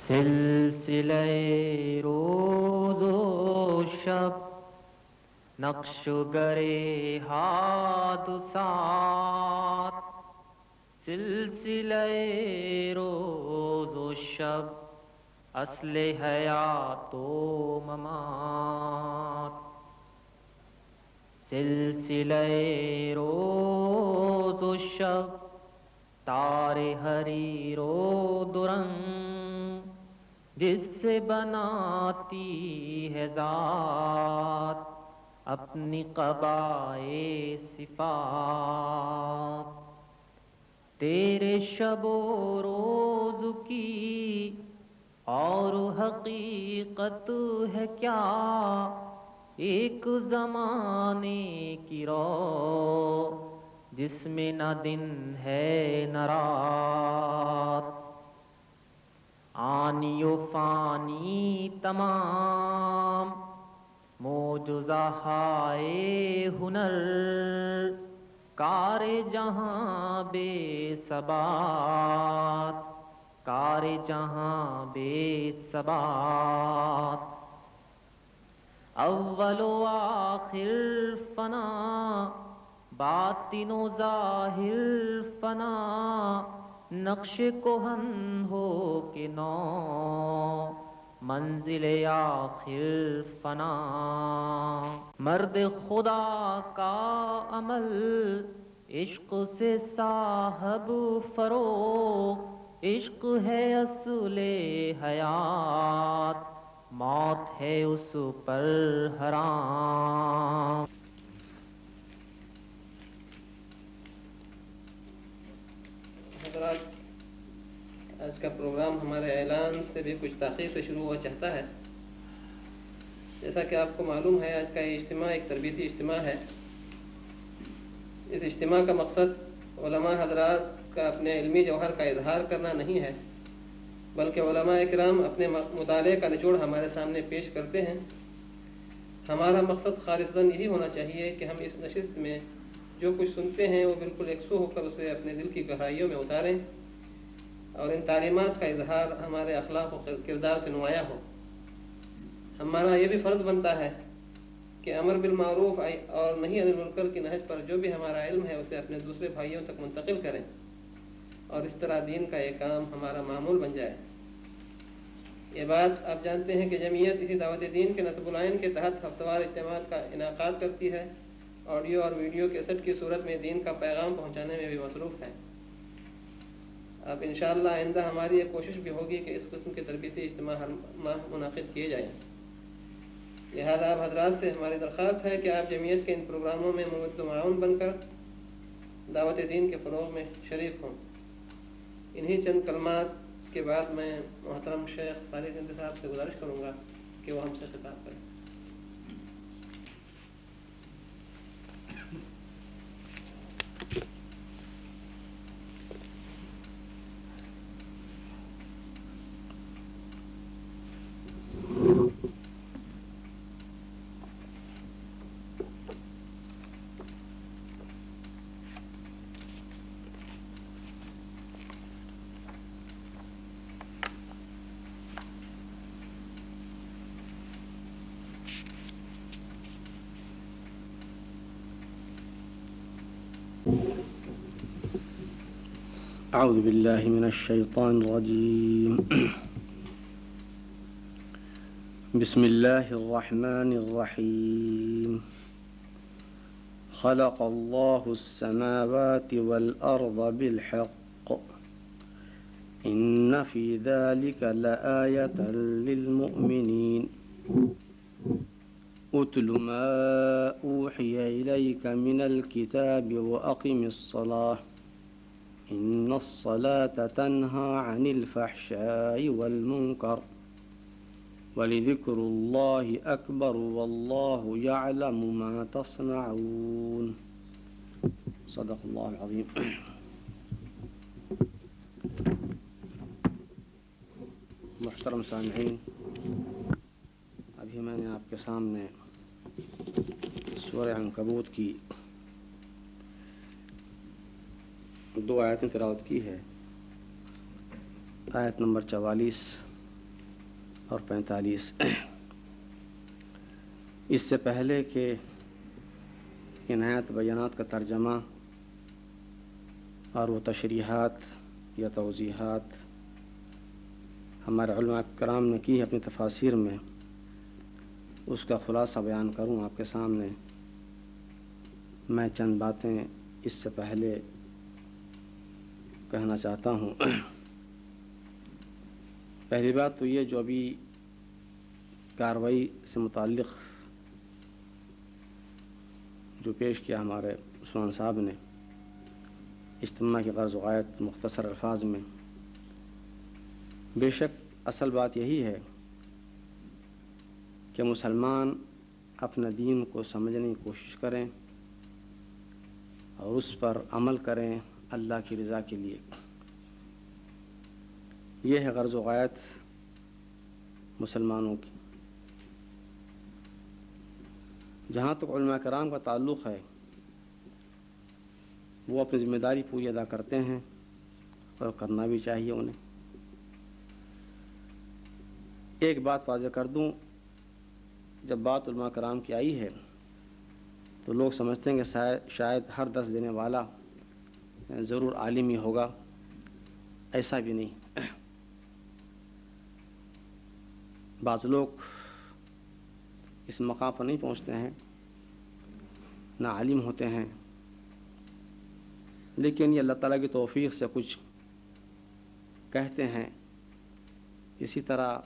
سلسلہ روز و شب نقش گرے حادثات، سلسلہ روز و شب اصل حیات و ممات، سلسلہ روز و شب تار حریر و درنگ جس سے بناتی ہے ذات اپنی قبائے صفات، تیرے شب و روز کی اور حقیقت ہے کیا، ایک زمانے کی رو جس میں نہ دن ہے نہ رات، آنی و فانی تمام معجزہ ہائے ہنر، کار جہاں بے ثبات، کار جہاں بے ثبات، اول و آخر فنا، باطن و ظاہر فنا، نقش کہن ہو کہ نو منزل آخر فنا، مرد خدا کا عمل عشق سے صاحب فروغ، عشق ہے اصل حیات، موت ہے اس پر حرام۔ حضرات، آج کا پروگرام ہمارے اعلان سے بھی کچھ تاخیر سے شروع ہوا چاہتا ہے۔ جیسا کہ آپ کو معلوم ہے، آج کا یہ اجتماع ایک تربیتی اجتماع ہے۔ اس اجتماع کا مقصد علماء حضرات کا اپنے علمی جوہر کا اظہار کرنا نہیں ہے، بلکہ علماء اکرام اپنے مطالعے کا نچوڑ ہمارے سامنے پیش کرتے ہیں۔ ہمارا مقصد خالصاً یہی ہونا چاہیے کہ ہم اس نشست میں جو کچھ سنتے ہیں وہ بالکل یکسو ہو کر اسے اپنے دل کی گہرائیوں میں اتاریں، اور ان تعلیمات کا اظہار ہمارے اخلاق و کردار سے نمایاں ہو۔ ہمارا یہ بھی فرض بنتا ہے کہ امر بالمعروف اور نہی عن المنکر کی نہج پر جو بھی ہمارا علم ہے اسے اپنے دوسرے بھائیوں تک منتقل کریں، اور اس طرح دین کا یہ کام ہمارا معمول بن جائے۔ یہ بات آپ جانتے ہیں کہ جمعیت اسی دعوت دین کے نصب العین کے تحت ہفتہ وار اجتماعات کا انعقاد کرتی ہے، آڈیو اور ویڈیو کیسٹ کی صورت میں دین کا پیغام پہنچانے میں بھی مصروف ہے۔ اب انشاءاللہ آئندہ ہماری یہ کوشش بھی ہوگی کہ اس قسم کے تربیتی اجتماع ہر ماہ منعقد کیے جائیں۔ لہذا آپ حضرات سے ہماری درخواست ہے کہ آپ جمعیت کے ان پروگراموں میں ممد و معاون بن کر دعوت دین کے فروغ میں شریک ہوں۔ انہی چند کلمات کے بعد میں محترم شیخ صالح زندہ صاحب سے گزارش کروں گا کہ وہ ہم سے خطاب کریں۔ اعوذ باللہ من الشیطان الرجیم، بسم اللہ الرحمن الرحیم، خلق اللہ السماوات والارض بالحق ان فی ذلک لآیۃ للمؤمنین، اتل ما اوحی الیک من الکتاب واقم الصلاة إن الصلاة تنهى عن الفحشاء والمنكر ولذكر الله أكبر والله يعلم ما تصنعون۔ صدق الله العظيم۔ محترم سامعین، ابھی میں نے آپ کے سامنے سورہ عنکبوت کی 2 آیتیں تلاوت کی ہے۔ آیت نمبر 44 اور 45۔ اس سے پہلے کہ ان آیات بیانات کا ترجمہ اور وہ تشریحات یا توضیحات ہمارے علماء کرام نے کی ہے اپنی تفاسیر میں، اس کا خلاصہ بیان کروں آپ کے سامنے، میں چند باتیں اس سے پہلے کہنا چاہتا ہوں۔ پہلی بات تو یہ جو ابھی کارروائی سے متعلق جو پیش کیا ہمارے عثمان صاحب نے، اجتماع کی غرض و غایت مختصر الفاظ میں، بے شک اصل بات یہی ہے کہ مسلمان اپنے دین کو سمجھنے کی کوشش کریں اور اس پر عمل کریں اللہ کی رضا کے لیے۔ یہ ہے غرض و غایت مسلمانوں کی۔ جہاں تک علماء کرام کا تعلق ہے، وہ اپنی ذمہ داری پوری ادا کرتے ہیں اور کرنا بھی چاہیے انہیں۔ ایک بات واضح کر دوں، جب بات علماء کرام کی آئی ہے تو لوگ سمجھتے ہیں کہ شاید ہر درس دینے والا ضرور عالم ہی ہوگا، ایسا بھی نہیں۔ بعض لوگ اس مقام پر نہیں پہنچتے ہیں، نہ عالم ہوتے ہیں، لیکن یہ اللہ تعالیٰ کی توفیق سے کچھ کہتے ہیں۔ اسی طرح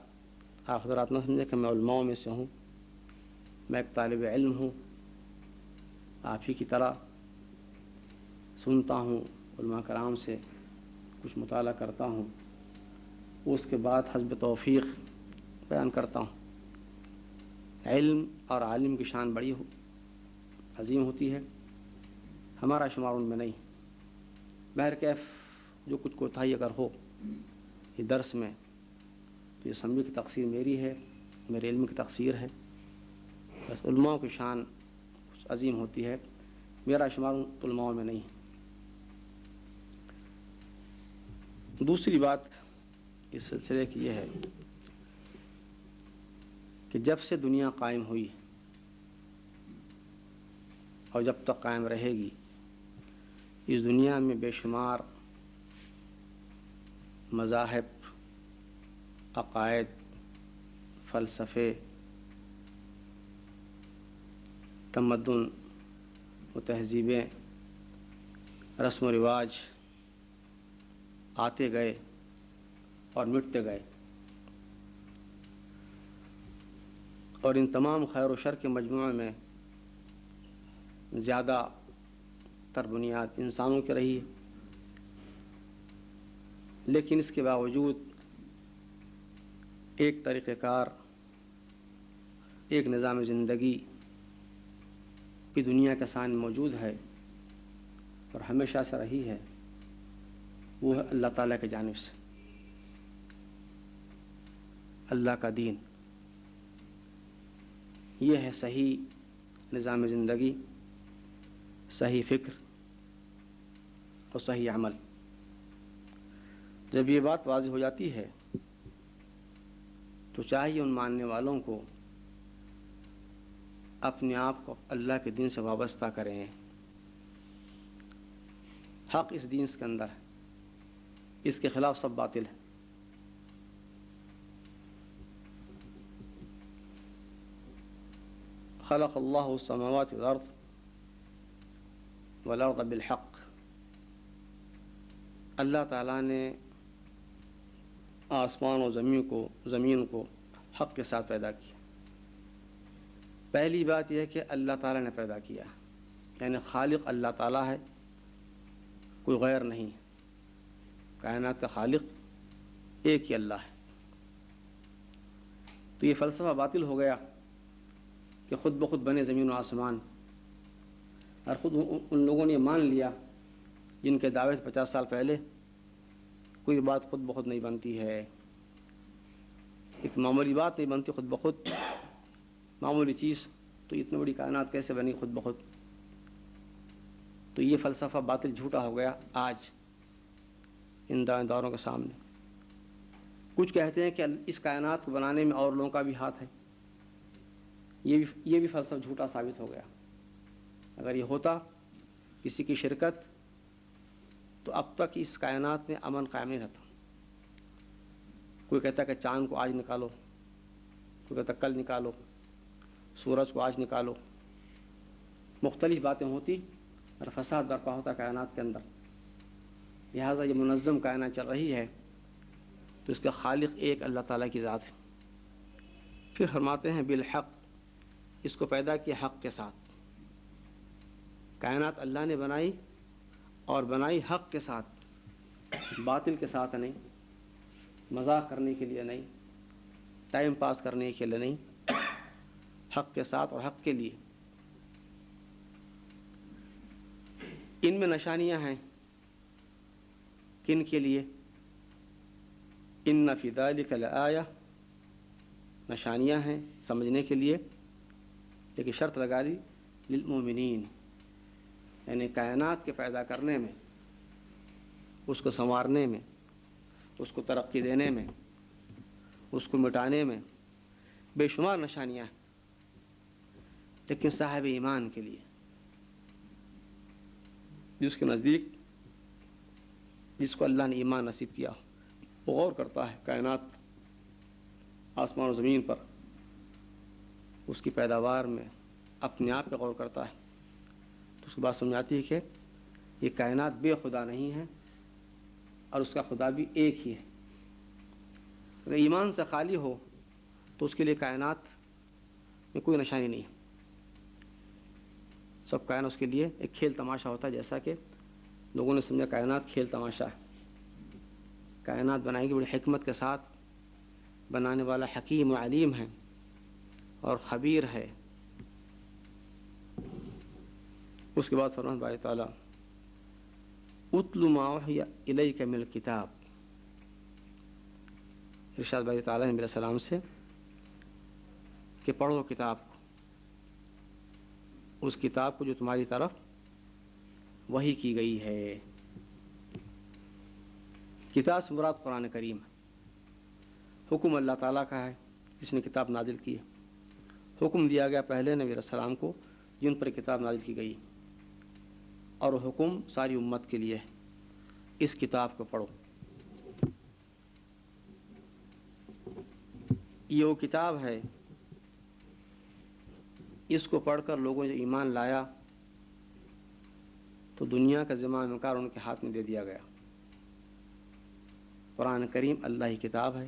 آپ حضرات نہ سمجھیں کہ میں علماء میں سے ہوں، میں ایک طالب علم ہوں، آپ ہی کی طرح سنتا ہوں، علماء کرام سے کچھ مطالعہ کرتا ہوں، اس کے بعد حسب توفیق بیان کرتا ہوں۔ علم اور عالم کی شان بڑی عظیم ہوتی ہے، ہمارا شمار ان میں نہیں۔ بہرکیف جو کچھ کوتاہی اگر ہو یہ درس میں تو یہ سمجھو کی تقصیر میری ہے، میرے علم کی تقصیر ہے، بس علماء کی شان کچھ عظیم ہوتی ہے، میرا شمار علماء میں نہیں۔ دوسری بات اس سلسلے کی یہ ہے کہ جب سے دنیا قائم ہوئی اور جب تک قائم رہے گی، اس دنیا میں بے شمار مذاہب، عقائد، فلسفے، تمدن و تہذیبیں، رسم و رواج آتے گئے اور مٹتے گئے، اور ان تمام خیر و شر کے مجموعے میں زیادہ تر بنیاد انسانوں کی رہی ہے، لیکن اس کے باوجود ایک طریقہ کار، ایک نظام زندگی بھی دنیا کے سامنے موجود ہے اور ہمیشہ سے رہی ہے، وہ ہے اللہ تعالیٰ کی جانب سے اللہ کا دین۔ یہ ہے صحیح نظام زندگی، صحیح فکر اور صحیح عمل۔ جب یہ بات واضح ہو جاتی ہے تو چاہیے ان ماننے والوں کو اپنے آپ کو اللہ کے دین سے وابستہ کریں۔ حق اس دین کے اندر ہے، اس کے خلاف سب باطل ہے۔ خلق اللہ السماوات والارض والارض بالحق، اللہ تعالیٰ نے آسمان و زمین کو حق کے ساتھ پیدا کیا۔ پہلی بات یہ ہے کہ اللہ تعالیٰ نے پیدا کیا، یعنی خالق اللہ تعالیٰ ہے، کوئی غیر نہیں۔ کائنات کا خالق ایک ہی اللہ ہے۔ تو یہ فلسفہ باطل ہو گیا کہ خود بخود بنے زمین و آسمان، اور خود ان لوگوں نے مان لیا جن کے دعوے 50 سال پہلے کوئی بات خود بخود نہیں بنتی ہے، ایک معمولی بات نہیں بنتی خود بخود، معمولی چیز تو اتنی بڑی کائنات کیسے بنی خود بخود؟ تو یہ فلسفہ باطل جھوٹا ہو گیا آج ان دانشوروں کے سامنے۔ کچھ کہتے ہیں کہ اس کائنات کو بنانے میں اور لوگوں کا بھی ہاتھ ہے. یہ بھی فلسفہ جھوٹا ثابت ہو گیا. اگر یہ ہوتا کسی کی شرکت تو اب تک اس کائنات میں امن قائم نہیں رہتا. کوئی کہتا کہ چاند کو آج نکالو، کوئی کہتا کل نکالو، سورج کو آج نکالو، مختلف باتیں ہوتی اور فساد برپا ہوتا کائنات کے اندر. لہٰذا یہ منظم کائنات چل رہی ہے تو اس کا خالق ایک اللہ تعالیٰ کی ذات ہے. پھر فرماتے ہیں بالحق، اس کو پیدا کیا حق کے ساتھ. کائنات اللہ نے بنائی اور بنائی حق کے ساتھ، باطل کے ساتھ نہیں، مذاق کرنے کے لیے نہیں، ٹائم پاس کرنے کے لیے نہیں، حق کے ساتھ اور حق کے لیے. ان میں نشانیاں ہیں. کن کے لیے؟ ان فی ذلک لآیہ، نشانیاں ہیں سمجھنے کے لیے، لیکن شرط لگا دی للمؤمنین، یعنی کائنات کے پیدا کرنے میں، اس کو سنوارنے میں، اس کو ترقی دینے میں، اس کو مٹانے میں بے شمار نشانیاں ہیں، لیکن صاحب ایمان کے لیے، جس کے نزدیک، جس کو اللہ نے ایمان نصیب کیا، وہ غور کرتا ہے کائنات، آسمان و زمین پر، اس کی پیداوار میں اپنے آپ پہ غور کرتا ہے، تو اس کی بات سمجھ آتی ہے کہ یہ کائنات بے خدا نہیں ہے اور اس کا خدا بھی ایک ہی ہے. اگر ایمان سے خالی ہو تو اس کے لیے کائنات میں کوئی نشانی نہیں. سب کائنات اس کے لیے ایک کھیل تماشا ہوتا ہے، جیسا کہ لوگوں نے سمجھا کائنات کھیل تماشا ہے. کائنات بنائی گئی بڑی حکمت کے ساتھ، بنانے والا حکیم و علیم ہے اور خبیر ہے. اس کے بعد فرمان باری تعالیٰ اتل ما اوحی الیک من الکتاب، ارشاد باری تعالیٰ نے میرے سلام سے کہ پڑھو کتاب کو، اس کتاب کو جو تمہاری طرف وحی کی گئی ہے. کتاب سے مراد قرآن کریم ہے. حکم اللہ تعالیٰ کا ہے جس نے کتاب نازل کی ہے. حکم دیا گیا پہلے نبی علیہ السلام کو جن پر کتاب نازل کی گئی، اور حکم ساری امت کے لیے ہے، اس کتاب کو پڑھو. یہ وہ کتاب ہے، اس کو پڑھ کر لوگوں نے ایمان لایا تو دنیا کا ذمہ کار ان کے ہاتھ میں دے دیا گیا. قرآن کریم اللہ کی کتاب ہے،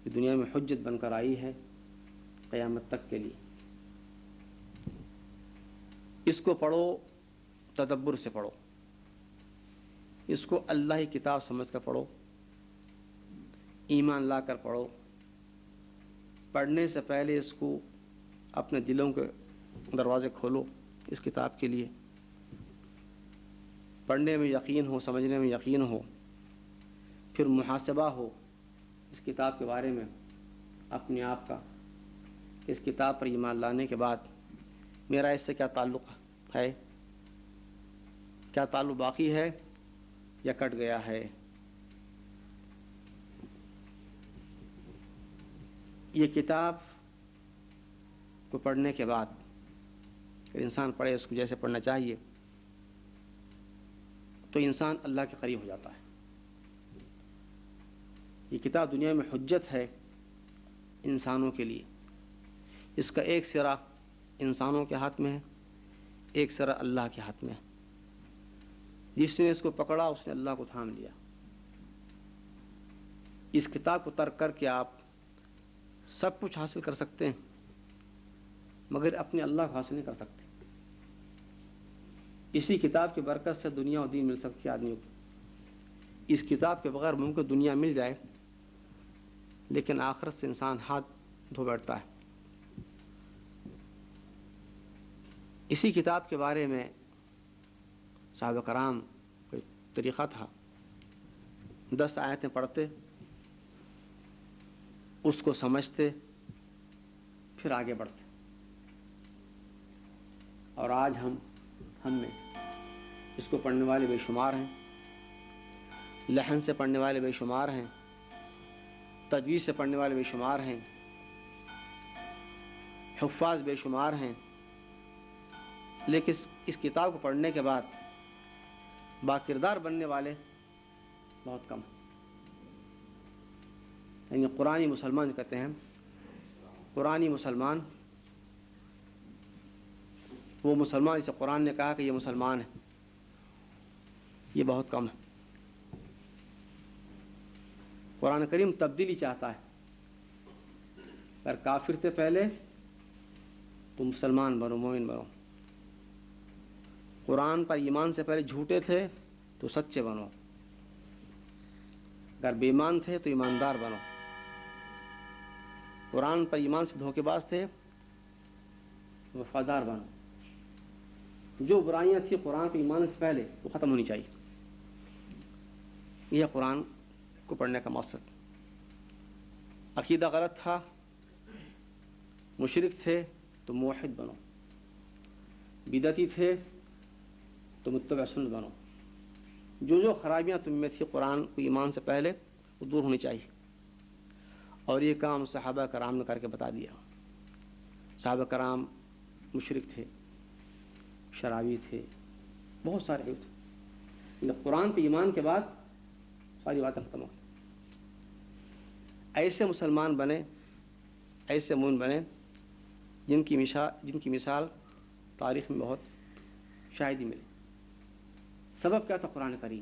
یہ دنیا میں حجت بن کر آئی ہے قیامت تک کے لیے. اس کو پڑھو، تدبر سے پڑھو، اس کو اللہ کی کتاب سمجھ کر پڑھو، ایمان لا کر پڑھو. پڑھنے سے پہلے اس کو اپنے دلوں کے دروازے کھولو اس کتاب کے لیے. پڑھنے میں یقین ہو، سمجھنے میں یقین ہو، پھر محاسبہ ہو اس کتاب کے بارے میں اپنے آپ کا. اس کتاب پر ایمان لانے کے بعد میرا اس سے کیا تعلق ہے، کیا تعلق باقی ہے یا کٹ گیا ہے. یہ کتاب کو پڑھنے کے بعد اگر انسان پڑھے اس کو جیسے پڑھنا چاہیے تو انسان اللہ کے قریب ہو جاتا ہے. یہ کتاب دنیا میں حجت ہے انسانوں کے لیے. اس کا ایک سرا انسانوں کے ہاتھ میں ہے، ایک سرا اللہ کے ہاتھ میں ہے. جس نے اس کو پکڑا اس نے اللہ کو تھام لیا. اس کتاب کو ترک کر کے آپ سب کچھ حاصل کر سکتے ہیں مگر اپنے اللہ کو حاصل نہیں کر سکتے. اسی کتاب کی برکت سے دنیا و دین مل سکتی ہے آدمیوں کو. اس کتاب کے بغیر ممکن دنیا مل جائے لیکن آخرت سے انسان ہاتھ دھو بیٹھتا ہے. اسی کتاب کے بارے میں صحابہ کرام کا طریقہ تھا، 10 آیتیں پڑھتے، اس کو سمجھتے، پھر آگے بڑھتے. اور آج ہم میں اس کو پڑھنے والے بے شمار ہیں، لحن سے پڑھنے والے بے شمار ہیں، تجوید سے پڑھنے والے بے شمار ہیں، حفاظ بے شمار ہیں، لیکن اس کتاب کو پڑھنے کے بعد باکردار بننے والے بہت کم ہیں۔ یعنی قرآنی مسلمان کہتے ہیں، قرآنی مسلمان وہ مسلمان جسے قرآن نے کہا کہ یہ مسلمان ہے، یہ بہت کم ہے۔ قرآن کریم تبدیلی چاہتا ہے، اگر کافر سے پہلے تو مسلمان بنو، مومن بنو، قرآن پر ایمان سے پہلے جھوٹے تھے تو سچے بنو، اگر بے ایمان تھے تو ایماندار بنو، قرآن پر ایمان سے دھوکے باز تھے وفادار بنو۔ جو برائیاں تھیں قرآن پر ایمان سے پہلے وہ ختم ہونی چاہیے۔ یہ قرآن کو پڑھنے کا مقصد۔ عقیدہ غلط تھا، مشرک تھے تو موحد بنو، بدعتی تھے تو متبع سنت بنو۔ جو خرابیاں تم میں تھی قرآن کو ایمان سے پہلے وہ دور ہونی چاہیے، اور یہ کام صحابہ کرام نے کر کے بتا دیا۔ صحابہ کرام مشرک تھے، شرابی تھے، بہت سارے تھے، لیکن قرآن پہ ایمان کے بعد ساری باتیں ختم ہو گئی۔ ایسے مسلمان بنے، ایسے مومن بنے جن کی مثال تاریخ میں بہت شاہدی ملی۔ سبب کیا تھا؟ قرآن کریم۔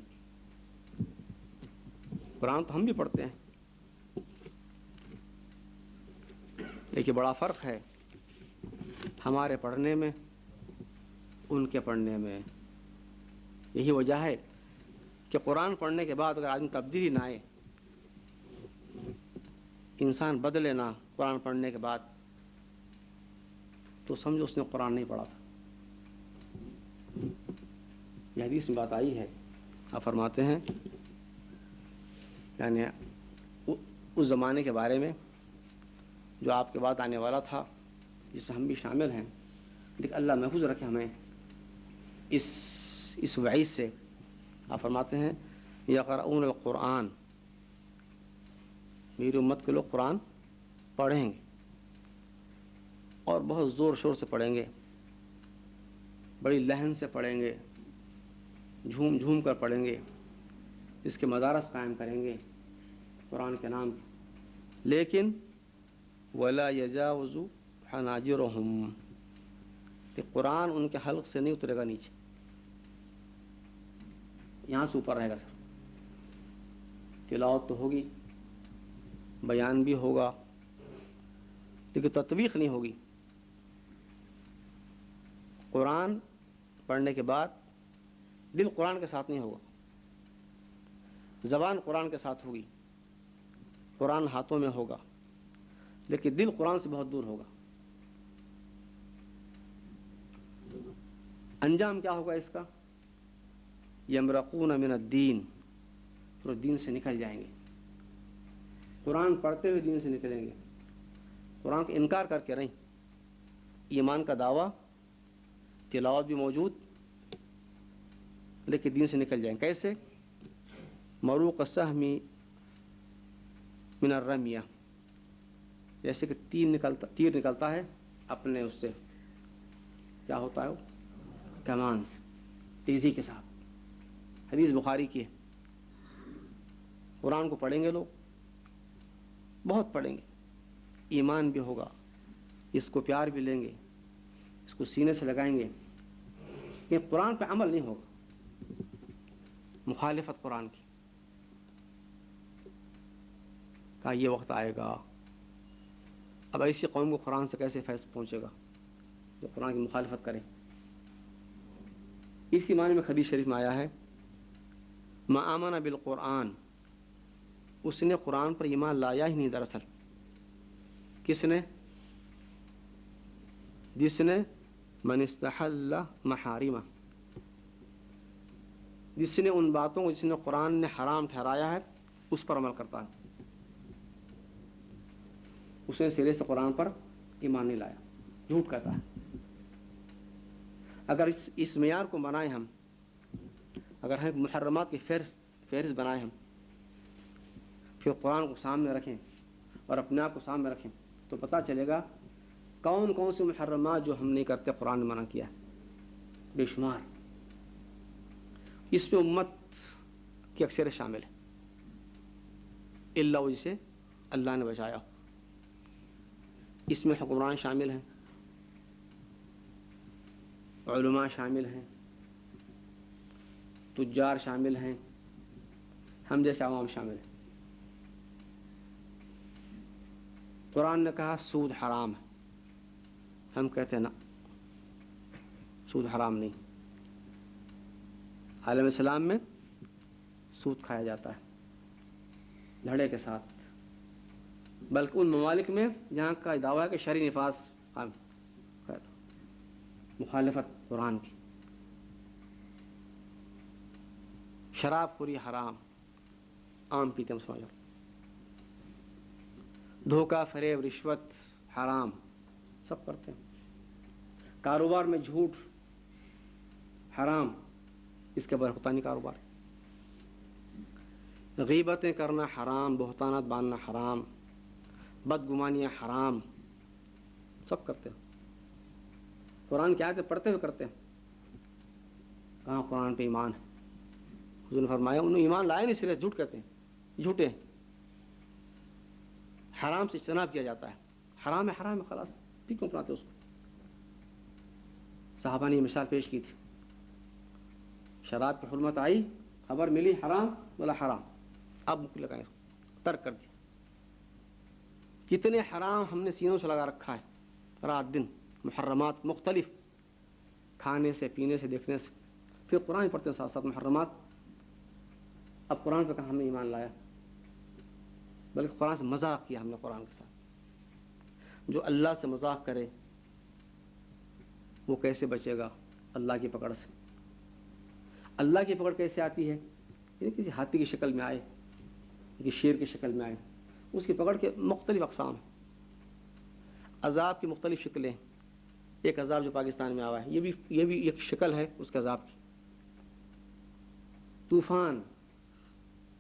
قرآن تو ہم بھی پڑھتے ہیں، لیکن بڑا فرق ہے ہمارے پڑھنے میں ان کے پڑھنے میں۔ یہی وجہ ہے کہ قرآن پڑھنے کے بعد اگر آدمی تبدیلی نہ آئے، انسان بدلے نہ قرآن پڑھنے کے بعد، تو سمجھو اس نے قرآن نہیں پڑھا تھا۔ یہ حدیث میں بات آئی ہے، آپ فرماتے ہیں یعنی اس زمانے کے بارے میں جو آپ کے بعد آنے والا تھا، جس میں ہم بھی شامل ہیں، لیکن اللہ محفوظ رکھے ہمیں اس وعید سے۔ آپ فرماتے ہیں یقرؤون القرآن، میری امت کے لوگ قرآن پڑھیں گے اور بہت زور شور سے پڑھیں گے، بڑی لہن سے پڑھیں گے، جھوم جھوم کر پڑھیں گے، اس کے مدارس قائم کریں گے قرآن کے نام کے، لیکن وَلَا يَجَاوُزُ حَنَاجِرَهُمْ، کہ قرآن ان کے حلق سے نہیں اترے گا نیچے، یہاں سے اوپر رہے گا سر۔ تلاوت تو ہوگی، بیان بھی ہوگا، لیکن تطبیق نہیں ہوگی۔ قرآن پڑھنے کے بعد دل قرآن کے ساتھ نہیں ہوگا، زبان قرآن کے ساتھ ہوگی، قرآن ہاتھوں میں ہوگا، لیکن دل قرآن سے بہت دور ہوگا۔ انجام کیا ہوگا اس کا؟ یمرقون من الدین، پھر دین سے نکل جائیں گے۔ قرآن پڑھتے ہوئے دین سے نکلیں گے، قرآن کا انکار کر کے رہیں، ایمان کا دعویٰ، تلاوت بھی موجود، لیکن دین سے نکل جائیں۔ کیسے؟ مروق السہم من الرمیہ، جیسے کہ تیر نکلتا ہے اپنے اس سے، کیا ہوتا ہے وہ؟ کمان سے، تیزی کے ساتھ۔ حدیث بخاری کی ہے۔ قرآن کو پڑھیں گے لوگ، بہت پڑھیں گے، ایمان بھی ہوگا، اس کو پیار بھی لیں گے، اس کو سینے سے لگائیں گے، یہ قرآن پہ عمل نہیں ہوگا، مخالفت قرآن کی۔ کہا یہ وقت آئے گا، اب ایسی قوم کو قرآن سے کیسے فیض پہنچے گا جو قرآن کی مخالفت کرے۔ اسی معنی میں حدیث شریف میں آیا ہے ما آمن بالقرآن، اس نے قرآن پر ایمان لایا ہی نہیں دراصل۔ کس نے؟ جس نے من استحل محارمہ، جس نے ان باتوں کو جس نے قرآن نے حرام ٹھہرایا ہے اس پر عمل کرتا ہے، اس نے سرے سے قرآن پر ایمان نہیں لایا، جھوٹ کہتا ہے۔ اگر اس معیار کو بنائیں ہم، اگر ہم محرمات کی فہرست بنائیں ہم، پھر قرآن کو سامنے رکھیں اور اپنے آپ کو سامنے رکھیں تو پتہ چلے گا کون کون سے محرمات جو ہم نہیں کرتے قرآن نے منع کیا ہے، بے شمار. اس میں امت کی اکثریت شامل ہے الا وہ جسے اللہ نے بچایا ہو. اس میں حکمران شامل ہیں، علماء شامل ہیں، تجار شامل ہیں، ہم جیسے عوام شامل ہیں. قرآن نے کہا سود حرام ہے، ہم کہتے ہیں نا سود حرام نہیں. عالم اسلام میں سود کھایا جاتا ہے دھڑے کے ساتھ، بلکہ ان ممالک میں جہاں کا دعویٰ ہے کہ شرعی نفاذ قائم ہے، مخالفت قرآن کی. شراب خوری حرام، عام پیتے مسلمان. دھوکہ فریب رشوت حرام، سب کرتے ہیں. کاروبار میں جھوٹ حرام، اس کے برخطانی کاروبار. غیبتیں کرنا حرام، بہتانات باندھنا حرام، بدگمانیاں حرام، سب کرتے ہیں. قرآن کی آیتیں پڑھتے ہوئے کرتے ہیں. کہاں قرآن پہ ایمان ہے؟ حضور نے فرمایا انہوں ایمان لائے نہیں، صرف جھوٹ کہتے ہیں، جھوٹے ہیں. حرام سے اجتناب کیا جاتا ہے. حرام ہے خلاص، پھر کیوں اپناتے اس کو؟ صحابہ نے یہ مثال پیش کی تھی. شراب کی حرمت آئی، خبر ملی حرام، بولا حرام، اب مک لگائے، ترک کر دیا. کتنے حرام ہم نے سینوں سے لگا رکھا ہے رات دن، محرمات مختلف، کھانے سے پینے سے دیکھنے سے. پھر قرآن پڑھتے ہیں ساتھ ساتھ محرمات. اب قرآن پہ کہاں ہم نے ایمان لایا، بلکہ قرآن سے مذاق کیا ہم نے قرآن کے ساتھ. جو اللہ سے مذاق کرے وہ کیسے بچے گا اللہ کی پکڑ سے؟ اللہ کی پکڑ کیسے آتی ہے؟ یعنی کسی ہاتھی کی شکل میں آئے، کسی شیر کی شکل میں آئے. اس کی پکڑ کے مختلف اقسام ہیں. عذاب کی مختلف شکلیں. ایک عذاب جو پاکستان میں آیا ہے یہ بھی ایک شکل ہے اس کے عذاب کی. طوفان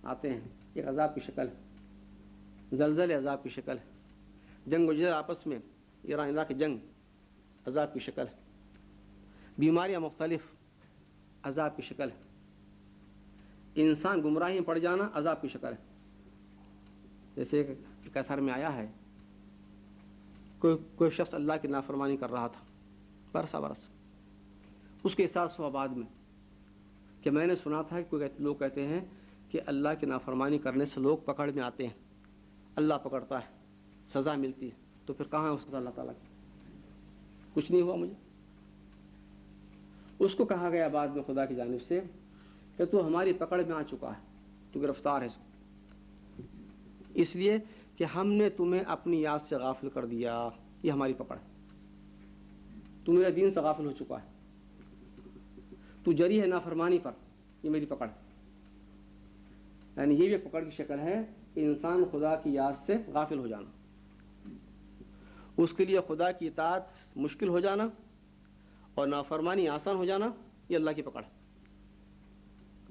آتے ہیں، ایک عذاب کی شکل ہے. زلزلے عذاب کی شکل ہے. جنگ و جدل آپس میں، ایران عراق کی جنگ عذاب کی شکل ہے. بیماریاں مختلف عذاب کی شکل ہے. انسان گمراہی میں پڑ جانا عذاب کی شکل ہے. جیسے ایک اثر میں آیا ہے کوئی شخص اللہ کی نافرمانی کر رہا تھا برس، اس کے احساس ہوا بعد میں کہ میں نے سنا تھا کہ کوئی لوگ کہتے ہیں کہ اللہ کی نافرمانی کرنے سے لوگ پکڑ میں آتے ہیں، اللہ پکڑتا ہے، سزا ملتی ہے. تو پھر کہاں ہے وہ سزا اللہ تعالیٰ کی؟ کچھ نہیں ہوا مجھے. اس کو کہا گیا بعد میں خدا کی جانب سے کہ تو ہماری پکڑ میں آ چکا ہے، تو گرفتار ہے. اس لیے کہ ہم نے تمہیں اپنی یاد سے غافل کر دیا، یہ ہماری پکڑ ہے. تو میرے دین سے غافل ہو چکا ہے، تو جری ہے نافرمانی پر، یہ میری پکڑ ہے. یعنی یہ بھی ایک پکڑ کی شکل ہے کہ انسان خدا کی یاد سے غافل ہو جانا، اس کے لیے خدا کی اطاعت مشکل ہو جانا اور نافرمانی آسان ہو جانا، یہ اللہ کی پکڑ ہے.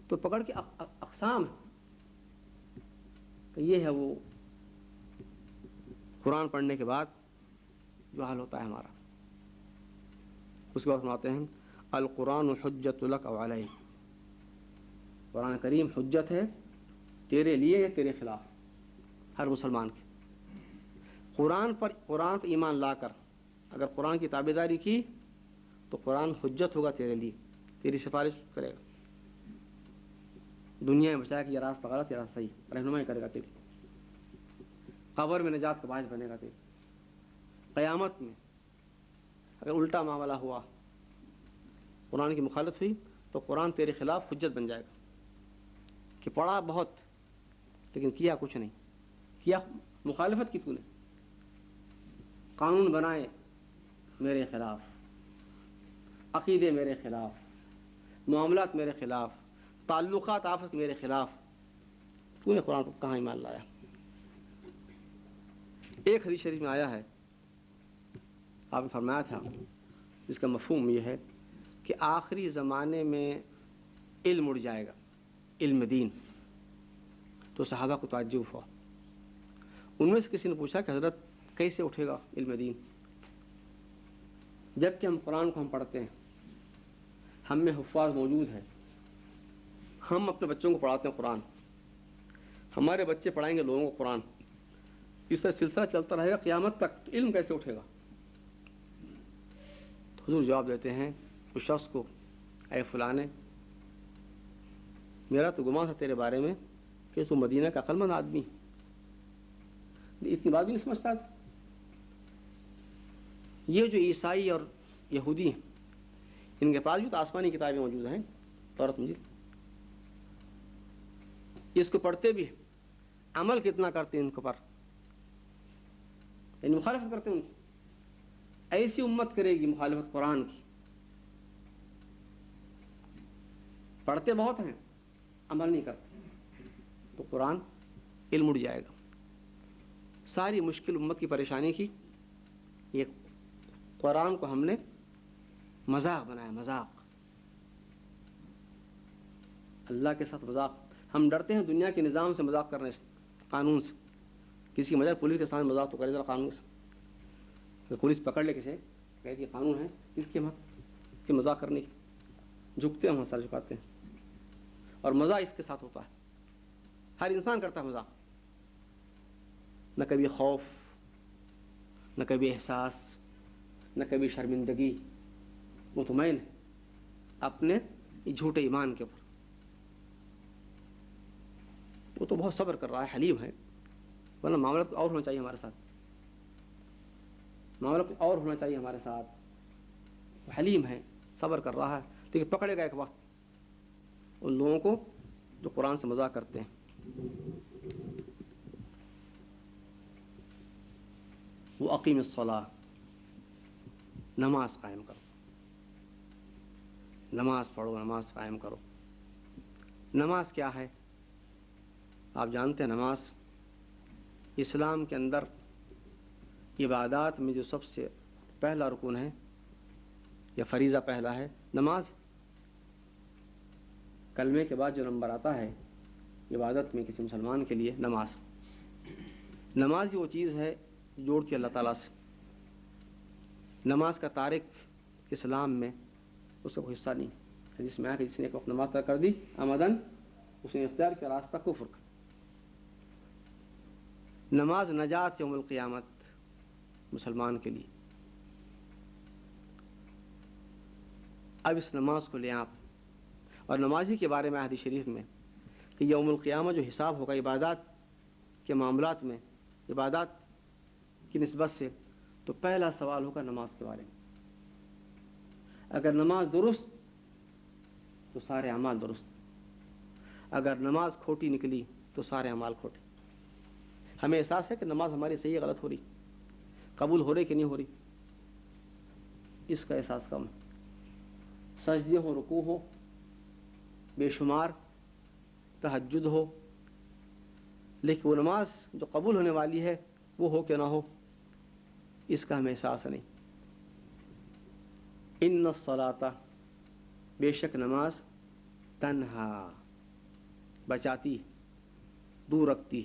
تو پکڑ کے اقسام ہے کہ یہ ہے وہ قرآن پڑھنے کے بعد جو حال ہوتا ہے ہمارا. اس کے بعد سناتے ہیں القرآن حجت لک او علیہ. قرآن کریم حجت ہے تیرے لیے یا تیرے خلاف، ہر مسلمان کی. قرآن پر ایمان لا کر اگر قرآن کی تابعداری کی تو قرآن حجت ہوگا تیرے لیے، تیری سفارش کرے گا. دنیا میں بچائے کہ یہ راستہ غلط، یہ راستہ صحیح، رہنمائی کرے گا تیری. قبر میں نجات کا باعث بنے گا تیری. قیامت میں اگر الٹا معاملہ ہوا، قرآن کی مخالفت ہوئی، تو قرآن تیرے خلاف حجت بن جائے گا کہ پڑھا بہت لیکن کیا کچھ نہیں. کیا مخالفت کی تو نے، قانون بنائے میرے خلاف، عقیدے میرے خلاف، معاملات میرے خلاف، تعلقات آفت میرے خلاف، تو نے قرآن کو کہاں ایمان لایا؟ ایک حدیث شریف میں آیا ہے، آپ نے فرمایا تھا جس کا مفہوم یہ ہے کہ آخری زمانے میں علم اڑ جائے گا، علم دین. تو صحابہ کو تعجب ہوا. ان میں سے کسی نے پوچھا کہ حضرت کیسے اٹھے گا علم دین، جب کہ ہم قرآن کو ہم پڑھتے ہیں، ہم میں حفاظ موجود ہیں، ہم اپنے بچوں کو پڑھاتے ہیں قرآن، ہمارے بچے پڑھائیں گے لوگوں کو قرآن، اس طرح سلسلہ چلتا رہے گا قیامت تک، تو علم کیسے اٹھے گا؟ تو حضور جواب دیتے ہیں اس شخص کو، اے فلانے، میرا تو گمان تھا تیرے بارے میں کہ تو مدینہ کا عقل مند آدمی، اتنی بات بھی نہیں سمجھتا تھا۔ یہ جو عیسائی اور یہودی ہیں، ان کے پاس بھی تو آسمانی کتابیں موجود ہیں، تورات انجیل، اس کو پڑھتے بھی عمل کتنا کرتے ہیں ان کے پر، یعنی مخالفت کرتے ہیں ان کی۔ ایسی امت کرے گی مخالفت قرآن کی، پڑھتے بہت ہیں عمل نہیں کرتے، تو قرآن علم اڑ جائے گا۔ ساری مشکل امت کی پریشانی کی یہ قرآن کو ہم نے مذاق بنایا، مذاق، اللہ کے ساتھ مذاق۔ ہم ڈرتے ہیں دنیا کے نظام سے مذاق کرنے سے، قانون سے، کسی مجھے پولیس کے سامنے مذاق تو کرے ذرا قانون سے، تو پولیس پکڑ لے کسی کہتی ہے قانون ہے اس کی ہم کہ مذاق کرنے کی، جھکتے ہیں وہاں سر جھکاتے ہیں، اور مزہ اس کے ساتھ ہوتا ہے، ہر انسان کرتا ہے مذاق، نہ کبھی خوف، نہ کبھی احساس، نہ کبھی شرمندگی، مطمئن ہے اپنے جھوٹے ایمان کے اوپر، وہ تو بہت صبر کر رہا ہے، حلیم ہے، ورنہ معاملہ تو اور ہونا چاہیے ہمارے ساتھ، معاملہ کچھ اور ہونا چاہیے ہمارے ساتھ، وہ حلیم ہے، صبر کر رہا ہے، لیکن پکڑے گا ایک وقت ان لوگوں کو جو قرآن سے مذاق کرتے ہیں۔ وہ اقیم الصلاۃ، نماز قائم کرو، نماز پڑھو، نماز قائم کرو۔ نماز کیا ہے؟ آپ جانتے ہیں نماز اسلام کے اندر عبادات میں جو سب سے پہلا رکن ہے یا فریضہ پہلا ہے نماز۔ کلمے کے بعد جو نمبر آتا ہے عبادت میں کسی مسلمان کے لیے نماز۔ نماز وہ چیز ہے جوڑتی اللہ تعالیٰ سے۔ نماز کا تارک اسلام میں اس کا کوئی حصہ نہیں، حدیث میں آیا کہ جس نے ایک وقت نماز ترک کر دی عمدن، اس نے اختیار کیا راستہ کفر کا۔ نماز نجات یوم القیامت مسلمان کے لیے۔ اب اس نماز کو لیں آپ، اور نمازی کے بارے میں حدیث شریف میں کہ یوم القیامہ جو حساب ہوگا عبادات کے معاملات میں، عبادات کی نسبت سے، تو پہلا سوال ہوگا نماز کے بارے میں۔ اگر نماز درست تو سارے اعمال درست، اگر نماز کھوٹی نکلی تو سارے اعمال کھوٹے۔ ہمیں احساس ہے کہ نماز ہماری صحیح غلط ہو رہی، قبول ہو رہی کہ نہیں ہو رہی، اس کا احساس کم ہے۔ سجدے ہو، رکوع ہو، بے شمار، تہجد ہو، لیکن وہ نماز جو قبول ہونے والی ہے وہ ہو کہ نہ ہو، اس کا ہمیں احساس نہیں۔ ان الصلاۃ، بے شک نماز، تنہا، بچاتی، دور رکھتی،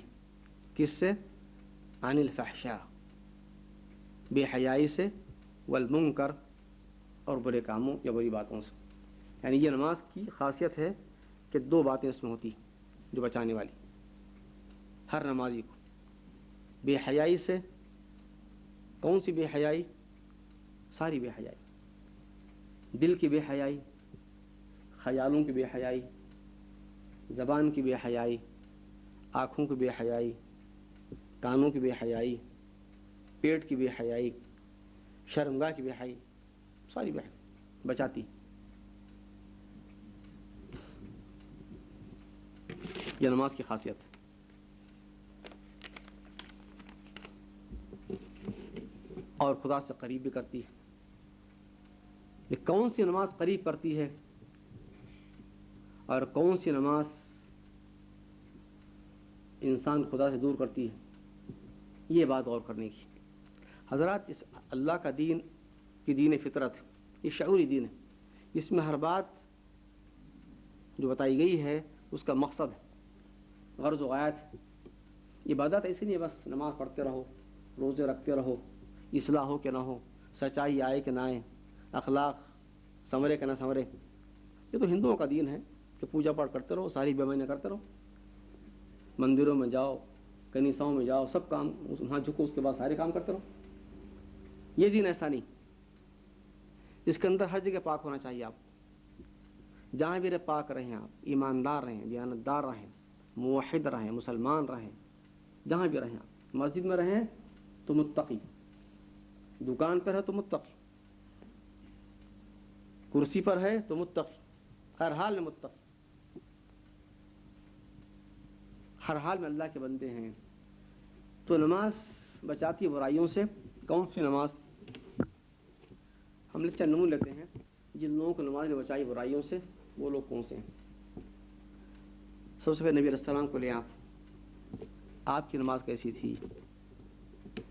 کس سے؟ عن الفحشاء، بے حیائی سے، والمنکر، اور برے کاموں یا بری باتوں سے۔ یعنی یہ نماز کی خاصیت ہے کہ دو باتیں اس میں ہوتی جو بچانے والی ہر نمازی کو۔ بے حیائی سے، کون سی بے حیائی؟ ساری بے حیائی، دل کی بے حیائی، خیالوں کی بے حیائی، زبان کی بے حیائی، آنکھوں کی بے حیائی، کانوں کی بے حیائی، پیٹ کی بے حیائی، شرمگاہ کی بے حیائی، ساری بے حیائی بچاتی۔ یہ نماز کی خاصیت ہے۔ اور خدا سے قریب بھی کرتی ہے۔ یہ کون سی نماز قریب کرتی ہے اور کون سی نماز انسان خدا سے دور کرتی ہے، یہ بات غور کرنے کی۔ حضرات، اس اللہ کا دین کی دین فطرت ہے، یہ شعوری دین ہے، اس میں ہر بات جو بتائی گئی ہے اس کا مقصد ہے، غرض و غایت ہے۔ عبادت ایسی نہیں ہے بس نماز پڑھتے رہو، روزے رکھتے رہو، اصلاح ہو کہ نہ ہو، سچائی آئے کہ نہ آئے، اخلاق سنورے کہ نہ سنورے. یہ تو ہندوؤں کا دین ہے کہ پوجا پاٹ کرتے رہو، ساری بیماریاں کرتے رہو، مندروں میں جاؤ، کنیساؤں میں جاؤ، سب کام وہاں جھکو، اس کے بعد سارے کام کرتے رہو. یہ دین ایسا نہیں. اس کے اندر ہر جگہ پاک ہونا چاہیے. آپ جہاں بھی رہے پاک رہیں، آپ ایماندار رہیں، دیانتدار رہیں، موحد رہیں، مسلمان رہیں. جہاں بھی رہیں، آپ مسجد میں رہیں تو متقی، دکان پر ہے تو متقی، کرسی پر ہے تو متقی، ہر حال میں متقی، ہر حال میں اللہ کے بندے ہیں. تو نماز بچاتی ہے برائیوں سے. کون سی نماز؟ ہم چند نمون لیتے ہیں جن لوگوں کو نماز نے بچائی برائیوں سے. وہ لوگ کون سے ہیں؟ سب سے پہلے نبی علیہ السلام کو لیں. آپ کی نماز کیسی تھی؟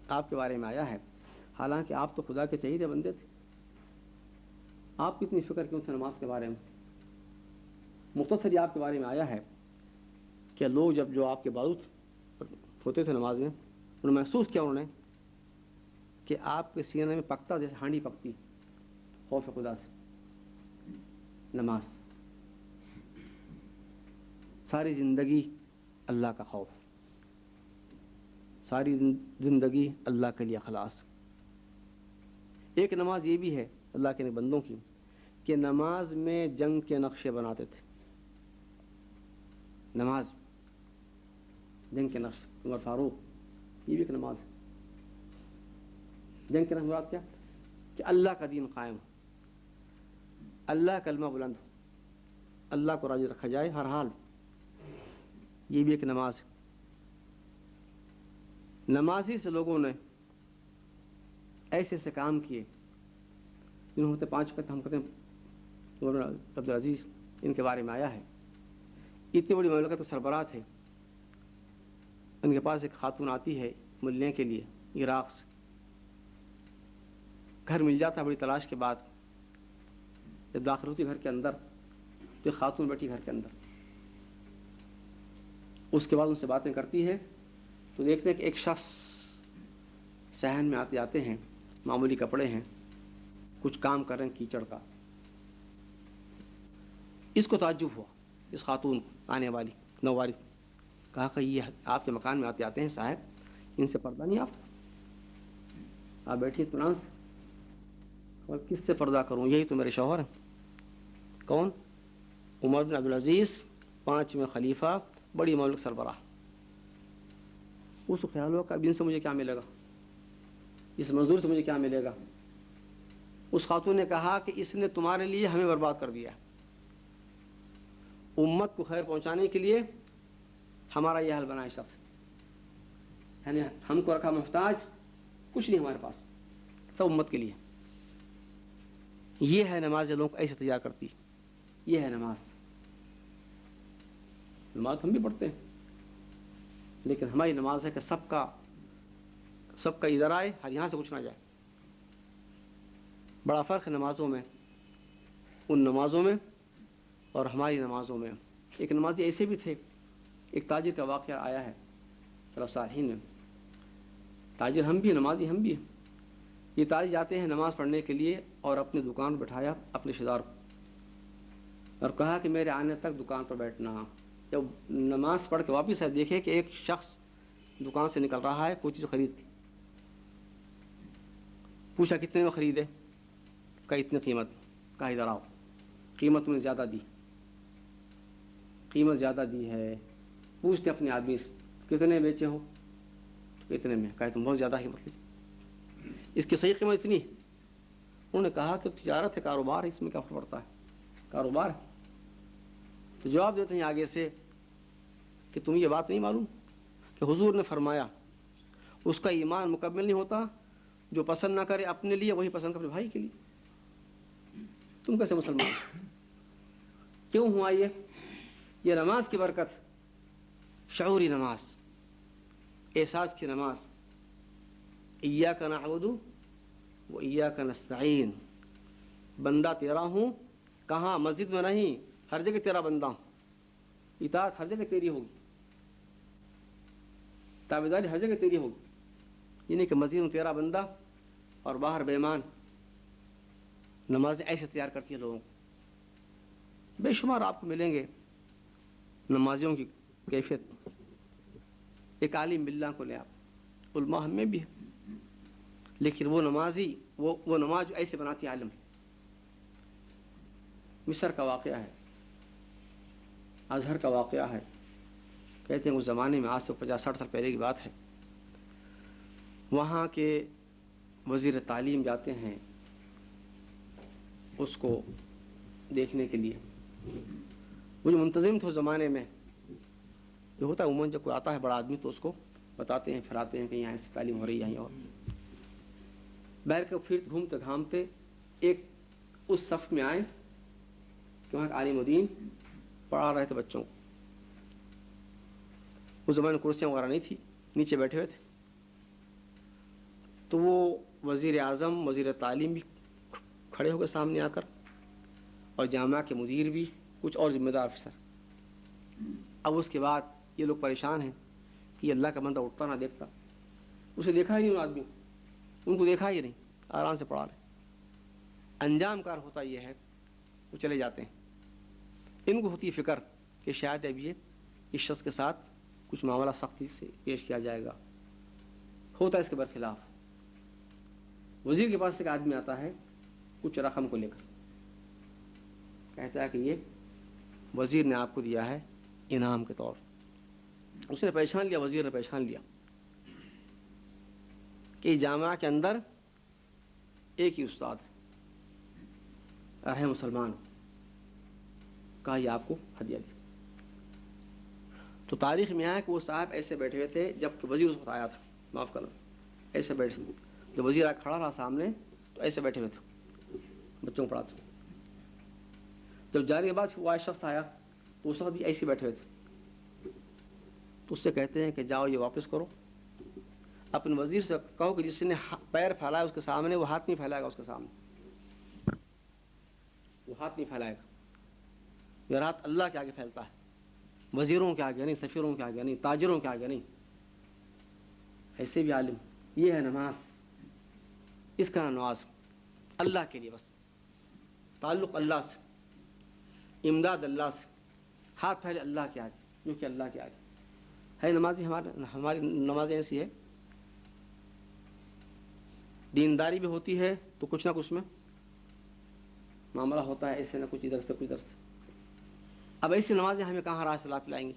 آپ کے بارے میں آیا ہے. حالانکہ آپ تو خدا کے چہیتے بندے تھے، آپ کی اتنی فکر کیوں تھے نماز کے بارے میں؟ مختصر آپ کے بارے میں آیا ہے کہ لوگ جب جو آپ کے بازو ہوتے تھے نماز میں، انہوں نے محسوس کیا انہوں نے کہ آپ کے سینے میں پکتا جیسے ہانڈی پکتی، خوف خدا سے. نماز ساری زندگی اللہ کا خوف، ساری زندگی اللہ کے لیے خلاص. ایک نماز یہ بھی ہے اللہ کے بندوں کی کہ نماز میں جنگ کے نقشے بناتے تھے. نماز جنگ کے نقش. عمر فاروق، یہ بھی ایک نماز ہے. جنگ کے نقش مراد کیا؟ کہ اللہ کا دین قائم ہو، اللہ کلمہ بلند ہو، اللہ کو راضی رکھا جائے ہر حال. یہ بھی ایک نماز ہے. نمازی سے لوگوں نے ایسے ایسے کام کیے جنہوں ہوتے 5 وقت ہم کہتے ہیں عمر عبدالعزیز، ان کے بارے میں آیا ہے. اتنی بڑی مملکت کے سربراہ تھے. ان کے پاس ایک خاتون آتی ہے ملنے کے لیے عراق سے. گھر مل جاتا ہے بڑی تلاش کے بعد. جب داخل ہوتی گھر کے اندر تو ایک خاتون بیٹھی گھر کے اندر. اس کے بعد ان سے باتیں کرتی ہے تو دیکھتے ہیں کہ ایک شخص صحن میں آتے جاتے ہیں، معمولی کپڑے ہیں، کچھ کام کر رہے ہیں کیچڑ کا. اس کو تعجب ہوا، اس خاتون آنے والی نووارث. کہا کہ یہ آپ کے مکان میں آتے جاتے ہیں صاحب، ان سے پردہ نہیں آپ بیٹھیے اطمینان سے. اور کس سے پردہ کروں؟ یہی تو میرے شوہر ہیں. کون؟ عمر بن عبدالعزیز، 5ویں خلیفہ، بڑی مملکت سربراہ. اس کو خیال ہوا کہ اب ان سے مجھے کیا ملے گا، اس مزدور سے مجھے کیا ملے گا. اس خاتون نے کہا کہ اس نے تمہارے لیے ہمیں برباد کر دیا. امت کو خیر پہنچانے کے لیے ہمارا یہ حال بنا ہے شخص، یعنی ہم کو رکھا محتاج، کچھ نہیں ہمارے پاس، سب امت کے لیے. یہ ہے نماز لوگوں کو ایسے تیار کرتی. یہ ہے نماز. نماز ہم بھی پڑھتے ہیں لیکن ہماری نماز ہے کہ سب کا ادھر آئے، ہر یہاں سے کچھ نہ جائے. بڑا فرق ہے نمازوں میں، ان نمازوں میں اور ہماری نمازوں میں. ایک نمازی ایسے بھی تھے. ایک تاجر کا واقعہ آیا ہے سلف صالحین میں. تاجر ہم بھی، نمازی ہم بھی. یہ تاجر جاتے ہیں نماز پڑھنے کے لیے اور اپنی دکان بٹھایا اپنے رشتہ دار کو اور کہا کہ میرے آنے تک دکان پر بیٹھنا. جب نماز پڑھ کے واپس آئے دیکھے کہ ایک شخص دکان سے نکل رہا ہے کوئی چیز خرید کے. پوچھا کتنے میں خریدے؟ کہا اتنی قیمت. کہا ادھر آؤ. قیمت میں نے زیادہ دی، قیمت زیادہ دی ہے. پوچھتے اپنے آدمی سے کتنے بیچے ہو؟ اتنے میں. کہا تم بہت زیادہ قیمت لی، اس کی صحیح قیمت اتنی. انہوں نے کہا کہ تجارت ہے، کاروبار ہے، اس میں کیا فرق پڑتا ہے، کاروبار ہے. تو جواب دیتے ہیں آگے سے کہ تمہیں یہ بات نہیں معلوم کہ حضور نے فرمایا اس کا ایمان مکمل نہیں ہوتا جو پسند نہ کرے اپنے لیے وہی پسند کرے بھائی کے لیے. تم کیسے مسلمان؟ کیوں ہوا یہ نماز کی برکت، شعوری نماز، احساس کی نماز. ایاک نعبد و ایاک نستعین. بندہ تیرا ہوں. کہاں؟ مسجد میں نہیں، ہر جگہ تیرا بندہ ہوں. اطاعت ہر جگہ تیری ہوگی. تابعداری ہر جگہ تیری ہوگی، یہ نہیں کہ مسجد میں تیرا بندہ اور باہر بے ایمان. نمازیں ایسے تیار کرتی ہیں لوگوں کو. بے شمار آپ کو ملیں گے نمازیوں کی کیفیت. ایک عالم باللہ کو لیں آپ، علماء ہم میں بھی ہے، لیکن وہ نمازی وہ نماز جو ایسے بناتی عالم. مصر کا واقعہ ہے، ازہر کا واقعہ ہے. کہتے ہیں اس زمانے میں، آج سے 50-60 سال پہلے کی بات ہے، وہاں کے وزیر تعلیم جاتے ہیں اس کو دیکھنے کے لیے. وہ جو منتظم تھے اس زمانے میں، یہ ہوتا ہے عموماً جب کوئی آتا ہے بڑا آدمی تو اس کو بتاتے ہیں پھراتے ہیں کہ یہاں ایسی تعلیم ہو رہی ہے. یہیں اور بہر کے پھر گھومتے گھامتے ایک اس صف میں آئے کہ وہاں عالم الدین پڑھا رہے تھے بچوں کو. اس زمانے میں کرسیاں وغیرہ نہیں تھی، نیچے بیٹھے ہوئے تھے. تو وہ وزیر اعظم، وزیر تعلیم بھی کھڑے ہو گئے سامنے آ کر، اور جامعہ کے مدیر بھی، کچھ اور ذمہ دار افسر. اب اس کے بعد یہ لوگ پریشان ہیں کہ یہ اللہ کا بندہ اٹھتا نہ دیکھتا. اسے دیکھا ہی نہیں، ان آدمی ان کو دیکھا ہی نہیں، آرام سے پڑھا رہے. انجام کار ہوتا یہ ہے، وہ چلے جاتے ہیں. ان کو ہوتی فکر کہ شاید اب یہ اس شخص کے ساتھ کچھ معاملہ سختی سے پیش کیا جائے گا. ہوتا ہے اس کے برخلاف. وزیر کے پاس ایک آدمی آتا ہے کچھ رقم کو لے کر، کہتا ہے کہ یہ وزیر نے آپ کو دیا ہے انعام کے طور. اس نے پہچان لیا، وزیر نے پہچان لیا کہ جامعہ کے اندر ایک ہی استاد ہے مسلمان، کہا یہ آپ کو ہدیہ دیا. تو تاریخ میں آیا کہ وہ صاحب ایسے بیٹھے ہوئے تھے جب کہ وزیر اس وقت آیا تھا، معاف کرنا، ایسے بیٹھے تھے. جب وزیر آ کھڑا رہا سامنے تو ایسے بیٹھے ہوئے تھے، بچوں کو پڑھاتے. جب جانے کے بعد وہ شخص آیا تو اس وقت بھی ایسے بیٹھے ہوئے تھے. تو اس سے کہتے ہیں کہ جاؤ یہ واپس کرو. اپنے وزیر سے کہو کہ جس نے پیر پھیلایا اس کے سامنے وہ ہاتھ نہیں پھیلائے گا، اس کے سامنے وہ ہاتھ نہیں پھیلائے گا. یہ ہاتھ اللہ کے آگے پھیلتا ہے، وزیروں کے آگے نہیں، سفیروں کے آگے نہیں، تاجروں کے آگے نہیں. ایسے بھی عالم. یہ ہے نماز. اس کا نماز اللہ کے لیے، بس تعلق اللہ سے، امداد اللہ سے، ہاتھ پھیلے اللہ کے آگے، جو کہ اللہ کے آگے ہے. نمازی ہماری نمازیں ایسی ہے. دینداری بھی ہوتی ہے تو کچھ نہ کچھ میں معاملہ ہوتا ہے، ایسے نہ کچھ ادھر سے کچھ ادھر سے. اب ایسی نمازیں ہمیں کہاں راہ سے لا پلائیں گی؟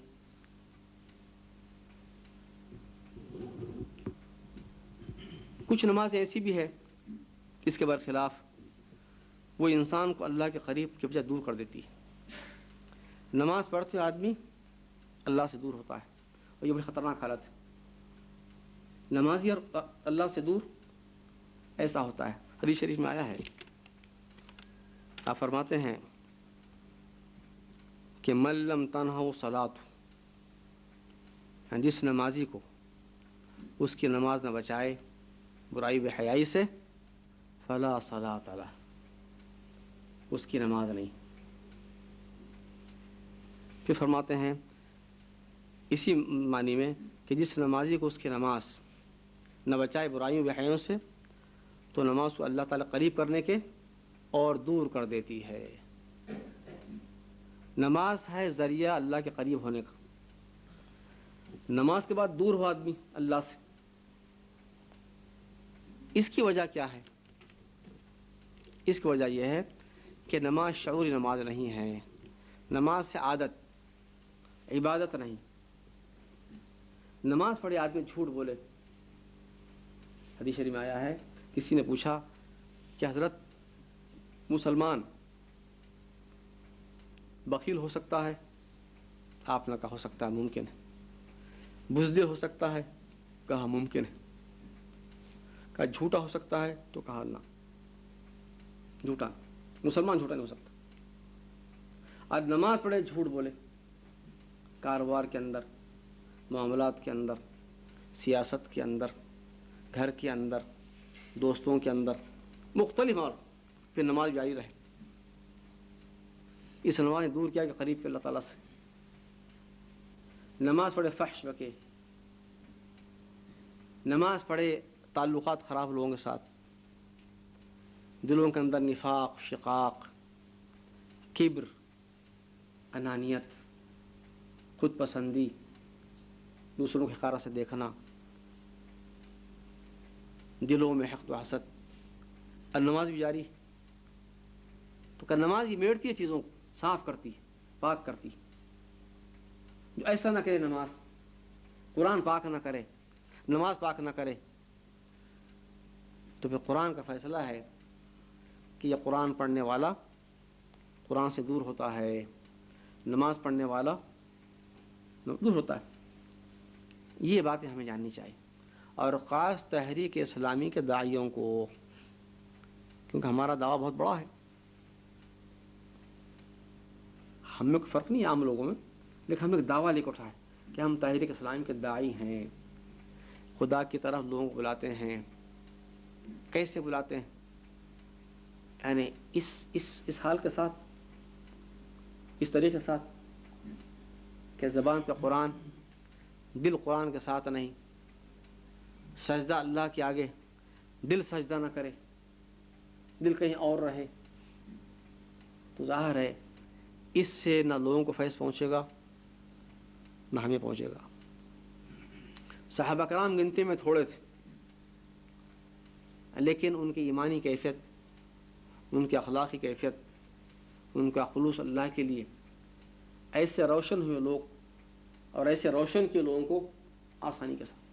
کچھ نمازیں ایسی بھی ہے اس کے برخلاف وہ انسان کو اللہ کے قریب کے بجائے دور کر دیتی ہے. نماز پڑھتے آدمی اللہ سے دور ہوتا ہے، اور یہ بڑی خطرناک حالت ہے. نمازی اور اللہ سے دور ایسا ہوتا ہے. حدیث شریف میں آیا ہے، آپ فرماتے ہیں کہ من لم تنہو صلاۃ، جس نمازی کو اس کی نماز نہ بچائے برائی بے حیائی سے، فلا صلاۃ لہ، اس کی نماز نہیں. پھر فرماتے ہیں اسی معنی میں کہ جس نمازی کو اس کی نماز نہ بچائے برائیوں بے حیاؤں سے تو نماز کو اللہ تعالیٰ قریب کرنے کے اور دور کر دیتی ہے. نماز ہے ذریعہ اللہ کے قریب ہونے کا. نماز کے بعد دور ہو آدمی اللہ سے. اس کی وجہ کیا ہے؟ اس کی وجہ یہ ہے کہ نماز شعوری نماز نہیں ہے. نماز سے عادت، عبادت نہیں. نماز پڑھے آدمی جھوٹ بولے. حدیث شریف میں آیا ہے، کسی نے پوچھا کہ حضرت مسلمان بخیل ہو سکتا ہے؟ آپ نے کہا ہو سکتا ہے، ممکن ہے. بزدل ہو سکتا ہے؟ کہا ممکن ہے. کہا جھوٹا ہو سکتا ہے؟ تو کہا نہ، جھوٹا مسلمان جھوٹا نہیں ہو سکتا. آج نماز پڑھے جھوٹ بولے، کاروبار کے اندر، معاملات کے اندر، سیاست کے اندر، گھر کے اندر، دوستوں کے اندر، مختلف، اور پھر نماز جاری رہے. اس نماز نے دور کیا کہ قریب کے اللہ تعالیٰ سے. نماز پڑھے فحش بکے، نماز پڑھے تعلقات خراب لوگوں کے ساتھ، دلوں کے اندر نفاق، شقاق، کبر، انانیت، خود پسندی، دوسروں کی حقارت سے دیکھنا، دلوں میں حقد و حسد، اور نماز بھی جاری. تو کہ نماز ہی میڑتی ہے چیزوں کو، صاف کرتی ہے، پاک کرتی ہے. جو ایسا نہ کرے نماز، قرآن پاک نہ کرے، نماز پاک نہ کرے، تو پھر قرآن کا فیصلہ ہے کہ یہ قرآن پڑھنے والا قرآن سے دور ہوتا ہے، نماز پڑھنے والا دور ہوتا ہے. یہ باتیں ہمیں جاننی چاہیے، اور خاص تحریک اسلامی کے داعیوں کو، کیونکہ ہمارا دعویٰ بہت بڑا ہے. ہم میں کوئی فرق نہیں ہے عام لوگوں میں، لیکن ہم ایک دعویٰ لے کے اٹھائے کہ ہم تحریک اسلامی کے داعی ہیں، خدا کی طرف لوگوں کو بلاتے ہیں. کیسے بلاتے ہیں؟ یعنی اس حال کے ساتھ، اس طریقے کے ساتھ کہ زبان پہ قرآن، دل قرآن کے ساتھ نہیں، سجدہ اللہ کے آگے دل سجدہ نہ کرے، دل کہیں اور رہے. تو ظاہر ہے اس سے نہ لوگوں کو فیض پہنچے گا نہ ہمیں پہنچے گا. صحابہ کرام گنتی میں تھوڑے تھے، لیکن ان کی ایمانی کیفیت، ان کی اخلاقی کیفیت، ان کا خلوص اللہ کے لیے ایسے روشن ہوئے لوگ، اور ایسے روشن کیے لوگوں کو آسانی کے ساتھ.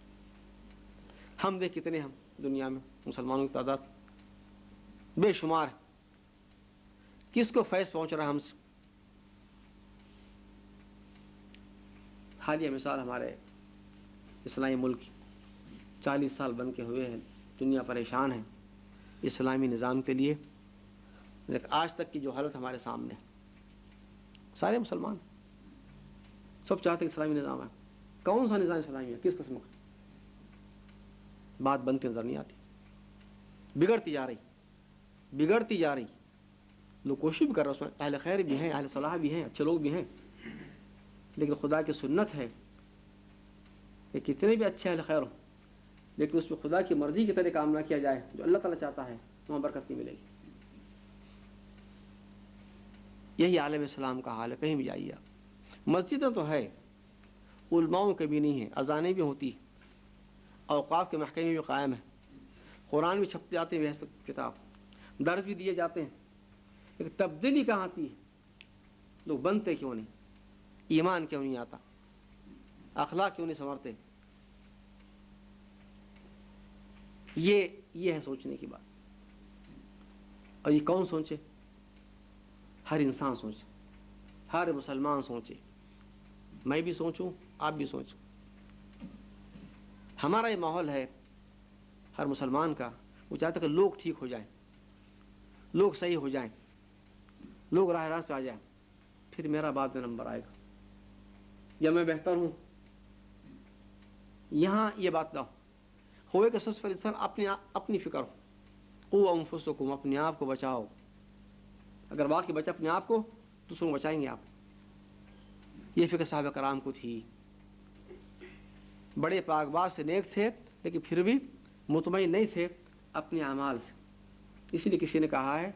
ہم دیکھ کتنے ہم دنیا میں مسلمانوں کی تعداد بے شمار ہے. کس کو فیض پہنچ رہا ہے ہم سے؟ حالیہ مثال ہمارے اسلامی ملک 40 سال بن کے ہوئے ہیں، دنیا پریشان ہے اسلامی نظام کے لیے، لیکن آج تک کی جو حالت ہمارے سامنے، سارے مسلمان سب چاہتے ہیں کہ اسلامی نظام ہے. کون سا نظام اسلامی ہے؟ کس قسم کا؟ بات بنتی نظر نہیں آتی، بگڑتی جا رہی. لوگ کوشش بھی کر رہے ہیں، اس میں اہل خیر بھی ہیں، اہل صلاح بھی ہیں، اچھے لوگ بھی ہیں، لیکن خدا کی سنت ہے کہ کتنے بھی اچھے اہل خیر ہوں، لیکن اس میں خدا کی مرضی کی طرح کام نہ کیا جائے، جو اللہ تعالیٰ چاہتا ہے، وہاں برکت نہیں ملے گی. یہی عالم اسلام کا حال ہے. کہیں بھی جائیے آپ، مسجدیں تو ہے، علماؤں کے بھی نہیں ہیں، اذانیں بھی ہوتی، اوقاف کے محکمے بھی قائم ہیں، قرآن بھی چھپتے جاتے ہیں، کتاب درس بھی دیے جاتے ہیں، لیکن تبدیلی کہاں آتی ہے؟ لوگ بنتے کیوں نہیں؟ ایمان کیوں نہیں آتا؟ اخلاق کیوں نہیں سنورتے؟ یہ ہے سوچنے کی بات. اور یہ کون سوچے؟ ہر انسان سوچے، ہر مسلمان سوچے، میں بھی سوچوں، آپ بھی سوچیں. ہمارا یہ ماحول ہے ہر مسلمان کا، وہ چاہتا ہے کہ لوگ ٹھیک ہو جائیں، لوگ صحیح ہو جائیں، لوگ راہ راست پہ آ جائیں، پھر میرا بعد میں نمبر آئے گا، یا میں بہتر ہوں. یہاں یہ بات نہ ہوئے کہ سب سے پہلے انسان اپنی فکر ہو. قوا انفسکم، اپنے آپ کو بچاؤ. اگر واقعی بچا اپنے آپ کو، دوسروں کو بچائیں گے آپ. یہ فکر صحابہ کرام کو تھی. بڑے پاک باز سے نیک تھے، لیکن پھر بھی مطمئن نہیں تھے اپنے اعمال سے. اسی لیے کسی نے کہا ہے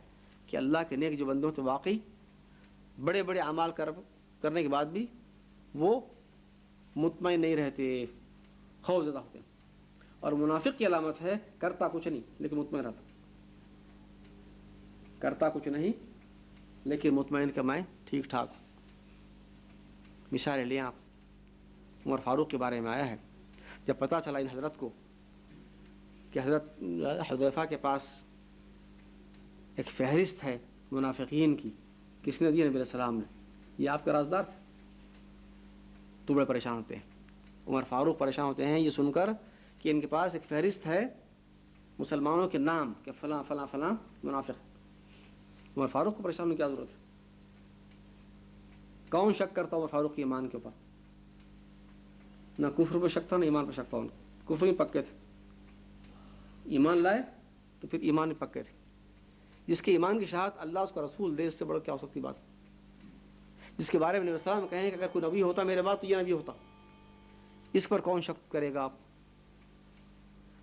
کہ اللہ کے نیک جو بندوں تو واقعی بڑے بڑے اعمال کرنے کے بعد بھی وہ مطمئن نہیں رہتے، خوف زدہ ہوتے ہیں. اور منافق کی علامت ہے کرتا کچھ نہیں لیکن مطمئن رہتا، کرتا کچھ نہیں لیکن مطمئن کہ میں ٹھیک ٹھاک ہوں. مثالیں لیں آپ. عمر فاروق کے بارے میں آیا ہے، جب پتہ چلا ان حضرت کو کہ حضرت حذیفہ کے پاس ایک فہرست ہے منافقین کی، کس نے دی؟ نبی علیہ السلام نے. یہ آپ کے رازدار تھے. تو بڑے پریشان ہوتے ہیں. عمر فاروق پریشان ہوتے ہیں یہ سن کر کہ ان کے پاس ایک فہرست ہے مسلمانوں کے نام کہ فلاں فلاں فلاں منافق. عمر فاروق کو پریشان ہونے کی کیا ضرورت ہے؟ کون شک کرتا عمر فاروق کے ایمان کے اوپر؟ نہ کفر پہ شک تھا نہ ایمان پہ شک تھا. ان کفر میں پکے تھے، ایمان لائے تو پھر ایمان میں پکے تھے. جس کے ایمان کی شہادت اللہ اس کا رسول دے، اس سے بڑا کیا ہو سکتی بات؟ جس کے بارے میں نبی علیہ السلام کہیں کہ اگر کوئی نبی ہوتا میرے بعد تو یہ نبی ہوتا، اس پر کون شک کرے گا آپ؟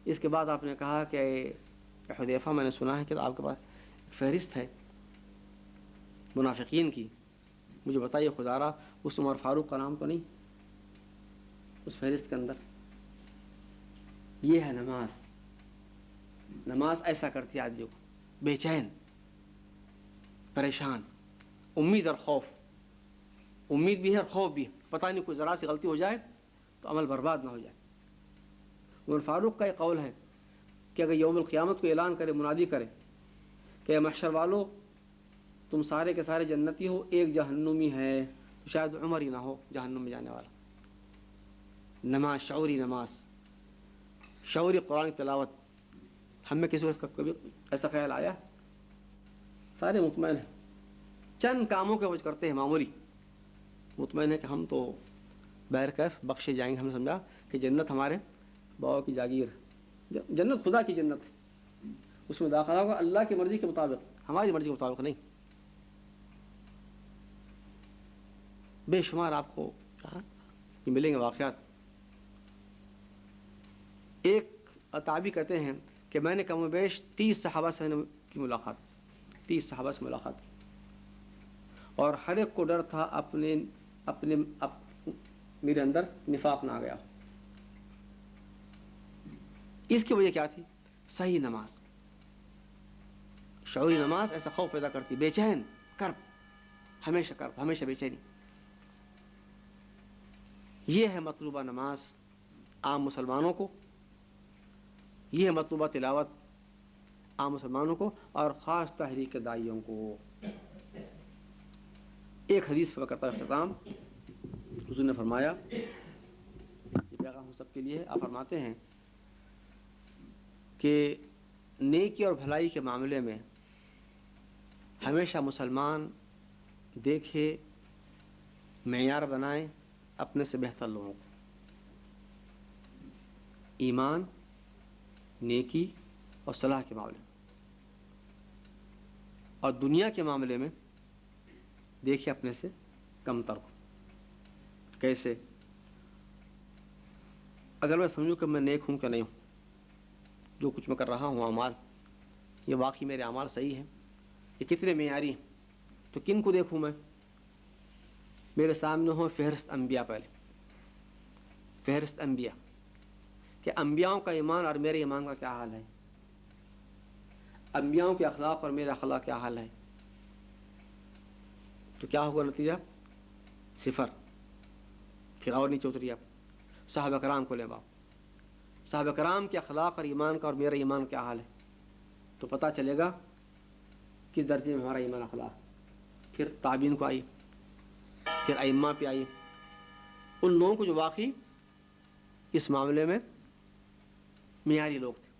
اس کے بعد آپ نے کہا کہ حذیفہ میں نے سنا ہے کہ آپ کے پاس ایک فہرست ہے منافقین کی، مجھے بتائیے خدا را اس عمر فاروق کا نام تو نہیں اس فہرست کے اندر؟ یہ ہے نماز. نماز ایسا کرتی ہے آدمی کو بے چین، پریشان، امید اور خوف. امید بھی ہے اور خوف بھی ہے، پتہ نہیں کوئی ذرا سی غلطی ہو جائے تو عمل برباد نہ ہو جائے. عمر فاروق کا یہ قول ہے کہ اگر یوم القیامت کو اعلان کرے، منادی کرے کہ محشر والو تم سارے کے سارے جنتی ہو، ایک جہنمی ہے، تو شاید عمر ہی نہ ہو جہنم میں جانے والا. نماز، شعوری نماز، شعوری قرآن کی تلاوت. ہم میں کسی وقت کبھی ایسا خیال آیا؟ سارے مطمئن ہیں، چند کاموں کے وجہ کرتے ہیں معمولی، مطمئن ہے کہ ہم تو بغیر کیف بخشے جائیں گے. ہم نے سمجھا کہ جنت ہمارے باؤ کی جاگیر، جنت خدا کی جنت ہے، اس میں داخلہ ہوگا اللہ کی مرضی کے مطابق، ہماری مرضی کے مطابق نہیں. بے شمار آپ کو ملیں گے واقعات. ایک تابعی کہتے ہیں کہ میں نے کم و بیش 30 صحابہ سے کی ملاقات، 30 صحابہ سے ملاقات کی، اور ہر ایک کو ڈر تھا اپنے میرے اندر نفاق نہ آ گیا. اس کی وجہ کیا تھی؟ صحیح نماز. شعوری نماز ایسا خوف پیدا کرتی، بے چین، کرب، ہمیشہ بے چینی. یہ ہے مطلوبہ نماز عام مسلمانوں کو، یہ ہے مطلوبہ تلاوت عام مسلمانوں کو، اور خاص تحریک داعیوں کو. ایک حدیث پر کرتا ہے اختتام. حضور نے فرمایا، یہ پیغام ہم سب کے لیے، آپ فرماتے ہیں کہ نیکی اور بھلائی کے معاملے میں ہمیشہ مسلمان دیکھے، معیار بنائیں اپنے سے بہتر لوگوں کو. ایمان، نیکی اور صلاح کے معاملے میں، اور دنیا کے معاملے میں دیکھیے اپنے سے کم تر کو. کیسے؟ اگر میں سمجھوں کہ میں نیک ہوں کہ نہیں ہوں، جو کچھ میں کر رہا ہوں اعمال، یہ واقعی میرے اعمال صحیح ہیں، یہ کتنے معیاری ہیں، تو کن کو دیکھوں میں؟ میرے سامنے ہو فہرست انبیاء، پہلے فہرست انبیاء، کہ انبیاؤں کا ایمان اور میرے ایمان کا کیا حال ہے، انبیاؤں کے اخلاق اور میرے اخلاق کیا حال ہے. تو کیا ہوگا نتیجہ؟ 0. پھر اور نیچے اتریے آپ، صحابہ کرام کو لے باؤ، صحابہ کرام کے اخلاق اور ایمان کا اور میرا ایمان کیا حال ہے، تو پتہ چلے گا کس درجے میں ہمارا ایمان اخلاق. پھر تابعین کو آئی، پھر ائمہ پہ آئی، ان لوگوں کو جو واقعی اس معاملے میں معیاری لوگ تھے.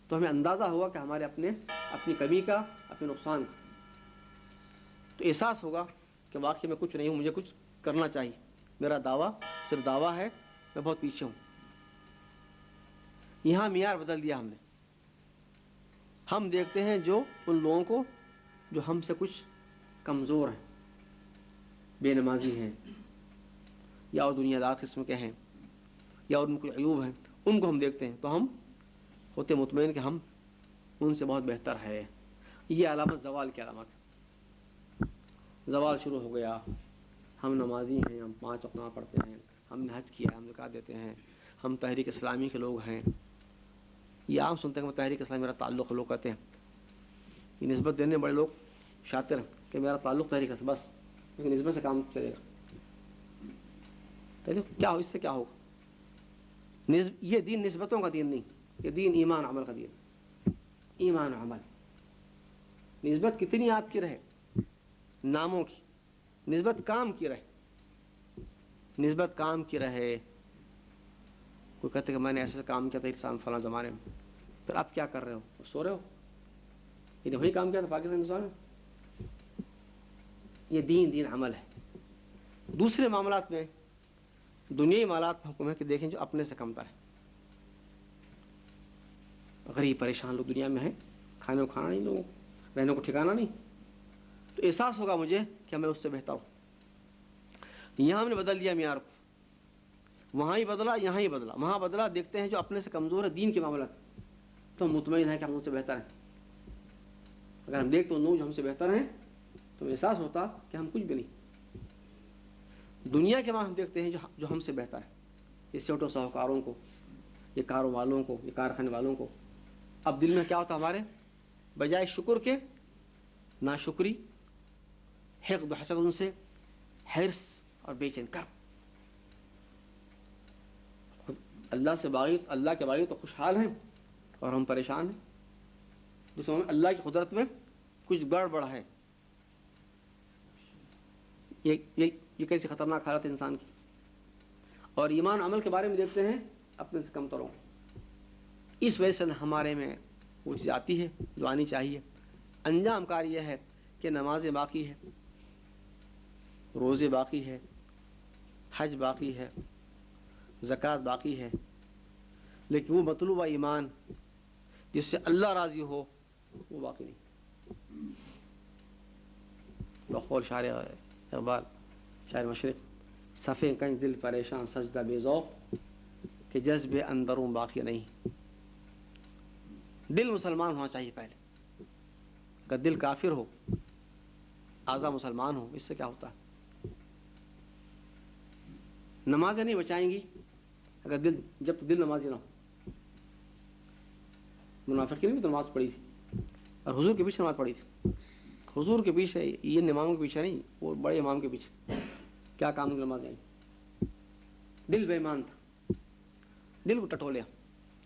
تو ہمیں اندازہ ہوا کہ ہمارے اپنی کمی کا، اپنے نقصان کا. تو احساس ہوگا کہ واقعی میں کچھ نہیں ہوں، مجھے کچھ کرنا چاہیے، میرا دعویٰ صرف دعویٰ ہے، میں بہت پیچھے ہوں. یہاں معیار بدل دیا ہم نے. ہم دیکھتے ہیں جو ان لوگوں کو جو ہم سے کچھ کمزور ہیں، بے نمازی ہیں، یا اور دنیا دار قسم کے ہیں، یا اور ان کو عیوب ہیں، ان کو ہم دیکھتے ہیں تو ہم ہوتے مطمئن کہ ہم ان سے بہت بہتر ہے. یہ علامت زوال کی علامت ہے. زوال شروع ہو گیا، ہم نمازی ہیں، ہم 5 وقت نماز پڑھتے ہیں، ہم نے حج کیا، ہم زکوٰۃ دیتے ہیں، ہم تحریک اسلامی کے لوگ ہیں. یہ عام سنتے ہیں کہ تحریک اسلامی میرا تعلق، لوگ کہتے ہیں، یہ نسبت دینے بڑے لوگ شاطر ہیں کہ میرا تعلق تحریک سے بس، لیکن نسبت سے کام چلے گا. کیا ہو اس سے کیا ہوگا؟ یہ دین نسبتوں کا دین نہیں، یہ دین ایمان عمل کا دین. ایمان عمل، نسبت کتنی آپ کی رہے ناموں کی، نسبت کام کی رہے، نسبت کام کی رہے. کوئی کہتے کہ میں نے ایسے کام کیا تھا فلاں زمانے میں، پھر آپ کیا کر رہے ہو؟ سو رہے ہو. یہ وہی کام کیا تھا پاکستان ہندوستان میں. یہ دین عمل ہے. دوسرے معاملات میں، دنیائی معاملات میں حکم ہے کہ دیکھیں جو اپنے سے کم تر ہے. غریب پریشان لوگ دنیا میں ہیں، کھانے کو کھانا نہیں، لوگوں کو رہنے کو ٹھکانا نہیں، تو احساس ہوگا مجھے کہ میں اس سے بہتر ہوں. یہاں ہم نے بدل دیا معیار کو. وہاں ہی بدلا یہاں ہی بدلا، وہاں بدلا دیکھتے ہیں جو اپنے سے کمزور ہے دین کے معاملات تو ہم مطمئن ہیں کہ ہم ان سے بہتر ہیں. اگر ہم دیکھتے ہیں لوگ جو ہم سے بہتر ہیں تو احساس ہوتا کہ ہم کچھ بھی نہیں. دنیا کے معاملے ہم دیکھتے ہیں جو ہم سے بہتر ہے، یہ سیٹوں ساہوکاروں کو، یہ کاروں والوں کو، یہ کارخانے والوں کو. اب دل میں کیا ہوتا ہمارے؟ بجائے شکر کے ناشکری، حقد و حسد ان سے، حرص اور بے چین کر. اللہ سے باغی، اللہ کے باغی تو خوشحال ہیں اور ہم پریشان ہیں. دوسروں میں اللہ کی قدرت میں کچھ گڑبڑ ہے. یہ کیسی خطرناک حالت ہے انسان کی. اور ایمان عمل کے بارے میں دیکھتے ہیں اپنے سے کم تروں. اس وجہ سے ہمارے میں وہ چیز آتی ہے جو آنی چاہیے. انجام کار یہ ہے کہ نمازیں باقی ہے، روزے باقی ہے، حج باقی ہے، زکوٰۃ باقی ہے، لیکن وہ مطلوبہ ایمان جس سے اللہ راضی ہو وہ باقی نہیں. بقول شاعر اقبال، شاعر مشرق، صفے کنج دل پریشان سجدہ بے ذوق کہ جذب اندروں باقی نہیں. دل مسلمان ہونا چاہیے پہلے. اگر دل کافر ہو، اعضاء مسلمان ہو، اس سے کیا ہوتا ہے؟ نمازیں نہیں بچائیں گی اگر جب تک دل نمازی نہ ہو. منافقین بھی تو نماز پڑھی تھی اور حضور کے پیچھے نماز پڑھی تھی. حضور کے پیچھے، یہ امام کے پیچھے نہیں، وہ بڑے امام کے پیچھے. کیا کام کی نماز آئی؟ دل بے ایمان تھا، دل کو ٹٹولیا.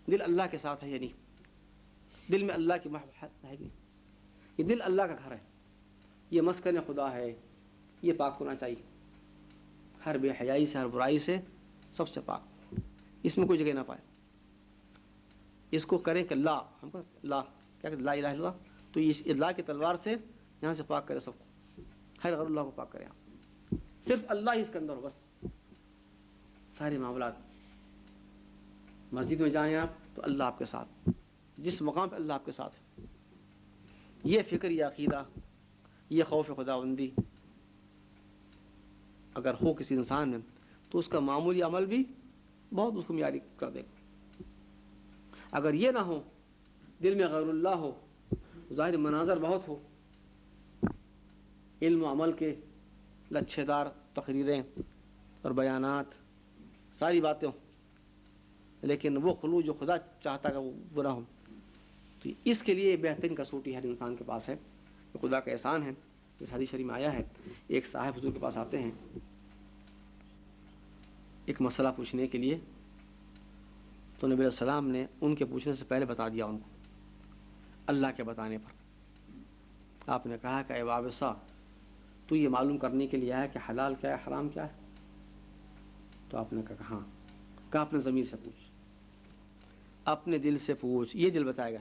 دل اللہ کے ساتھ ہے یا نہیں؟ دل میں اللہ کی محبت ہے نہیں؟ یہ دل اللہ کا گھر ہے، یہ مسکن خدا ہے، یہ پاک ہونا چاہیے ہر بے حیائی سے، ہر برائی سے، سب سے پاک. اس میں کوئی جگہ نہ پائے. اس کو کریں کہ اللہ، ہم کو اللہ کیا کہتے، لا الہ الا اللہ، تو یہ اللہ کی تلوار سے یہاں سے پاک کرے سب کو، ہر غیر اللہ کو پاک کرے. صرف اللہ ہی اس کے اندر ہو بس. سارے معاملات، مسجد میں جائیں آپ تو اللہ آپ کے ساتھ، جس مقام پہ اللہ آپ کے ساتھ ہے. یہ فکر، یہ عقیدہ، یہ خوف خداوندی اگر ہو کسی انسان میں تو اس کا معمولی عمل بھی بہت اس کو معیاری کر دے گا. اگر یہ نہ ہو، دل میں غیر اللہ ہو، ظاہر مناظر بہت ہو، علم و عمل کے لچھے دار تقریریں اور بیانات، ساری باتیں ہوں، لیکن وہ خلوص جو خدا چاہتا ہے وہ برا ہو، تو اس کے لیے بہترین کسوٹی ہر انسان کے پاس ہے. خدا کا احسان ہے. جس حدیث شریف میں آیا ہے، ایک صاحب حضور کے پاس آتے ہیں ایک مسئلہ پوچھنے کے لیے، تو نبی علیہ السلام نے ان کے پوچھنے سے پہلے بتا دیا ان کو اللہ کے بتانے پر. آپ نے کہا کہ اے وابسہ، تو یہ معلوم کرنے کے لیے آیا کہ حلال کیا ہے، حرام کیا ہے؟ تو آپ نے کہا ہاں. کہا اپنے ضمیر سے پوچھ، اپنے دل سے پوچھ، یہ دل بتائے گا.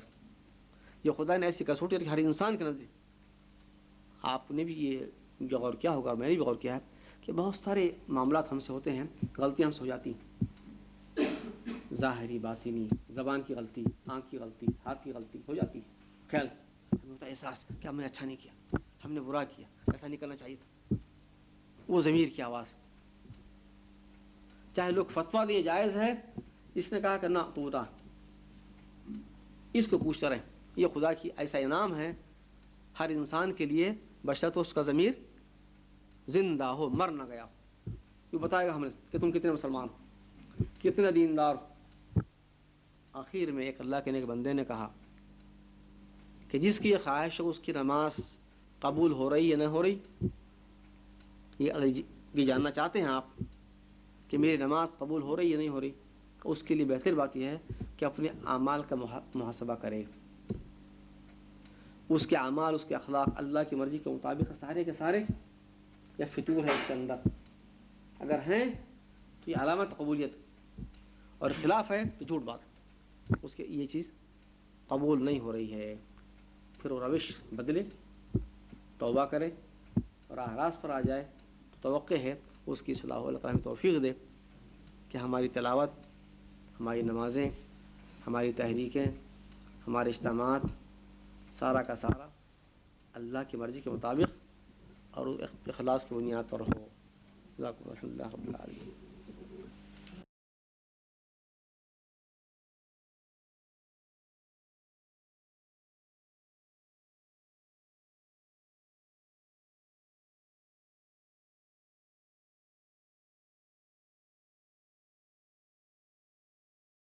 یہ خدا نے ایسی کسوٹی رکھی ہر انسان کے نزدیک. آپ نے بھی یہ غور کیا ہوگا اور میں نے بھی غور کیا ہے کہ بہت سارے معاملات ہم سے ہوتے ہیں، غلطیاں ہم سے ہو جاتی ہیں، ظاہری باطنی، زبان کی غلطی، آنکھ کی غلطی، ہاتھ کی غلطی ہو جاتی ہے. خیال ہمیں ہوتا ہے احساس کہ ہم نے اچھا نہیں کیا، ہم نے برا کیا، ایسا نہیں کرنا چاہیے تھا. وہ ضمیر کی آواز. چاہے لوگ فتویٰ دیں جائز ہے، اس نے کہا کہ نہ تو بتا، اس کو پوچھتا رہے. یہ خدا کی ایسا انعام ہے ہر انسان کے لیے، بشرط اس کا ضمیر زندہ ہو، مر نہ گیا. یہ بتائے گا ہمیں کہ تم کتنے مسلمان ہو، کتنے دیندار ہو. آخر میں ایک اللہ کے نیک بندے نے کہا کہ جس کی یہ خواہش ہو اس کی نماز قبول ہو رہی یا نہیں ہو رہی، یہ جاننا چاہتے ہیں آپ کہ میری نماز قبول ہو رہی یا نہیں ہو رہی، اس کے لیے بہتر بات یہ ہے کہ اپنے اعمال کا محاسبہ کرے. اس کے اعمال، اس کے اخلاق اللہ کی مرضی کے مطابق سارے کے سارے یا فتور ہے اس کے اندر. اگر ہیں تو یہ علامت قبولیت، اور خلاف ہے تو جھوٹ بات، اس کے یہ چیز قبول نہیں ہو رہی ہے. پھر وہ روش بدلے، توبہ کرے اور راست پر آ جائے تو توقع ہے اس کی اصلاح ہو. اللہ تعالیٰ ہمیں توفیق دے کہ ہماری تلاوت، ہماری نمازیں، ہماری تحریکیں، ہمارے اجتماعات سارا کا سارا اللہ کی مرضی کے مطابق اور اخلاص کی بنیاد پر ہو. جزاکم اللہ رب العالمین.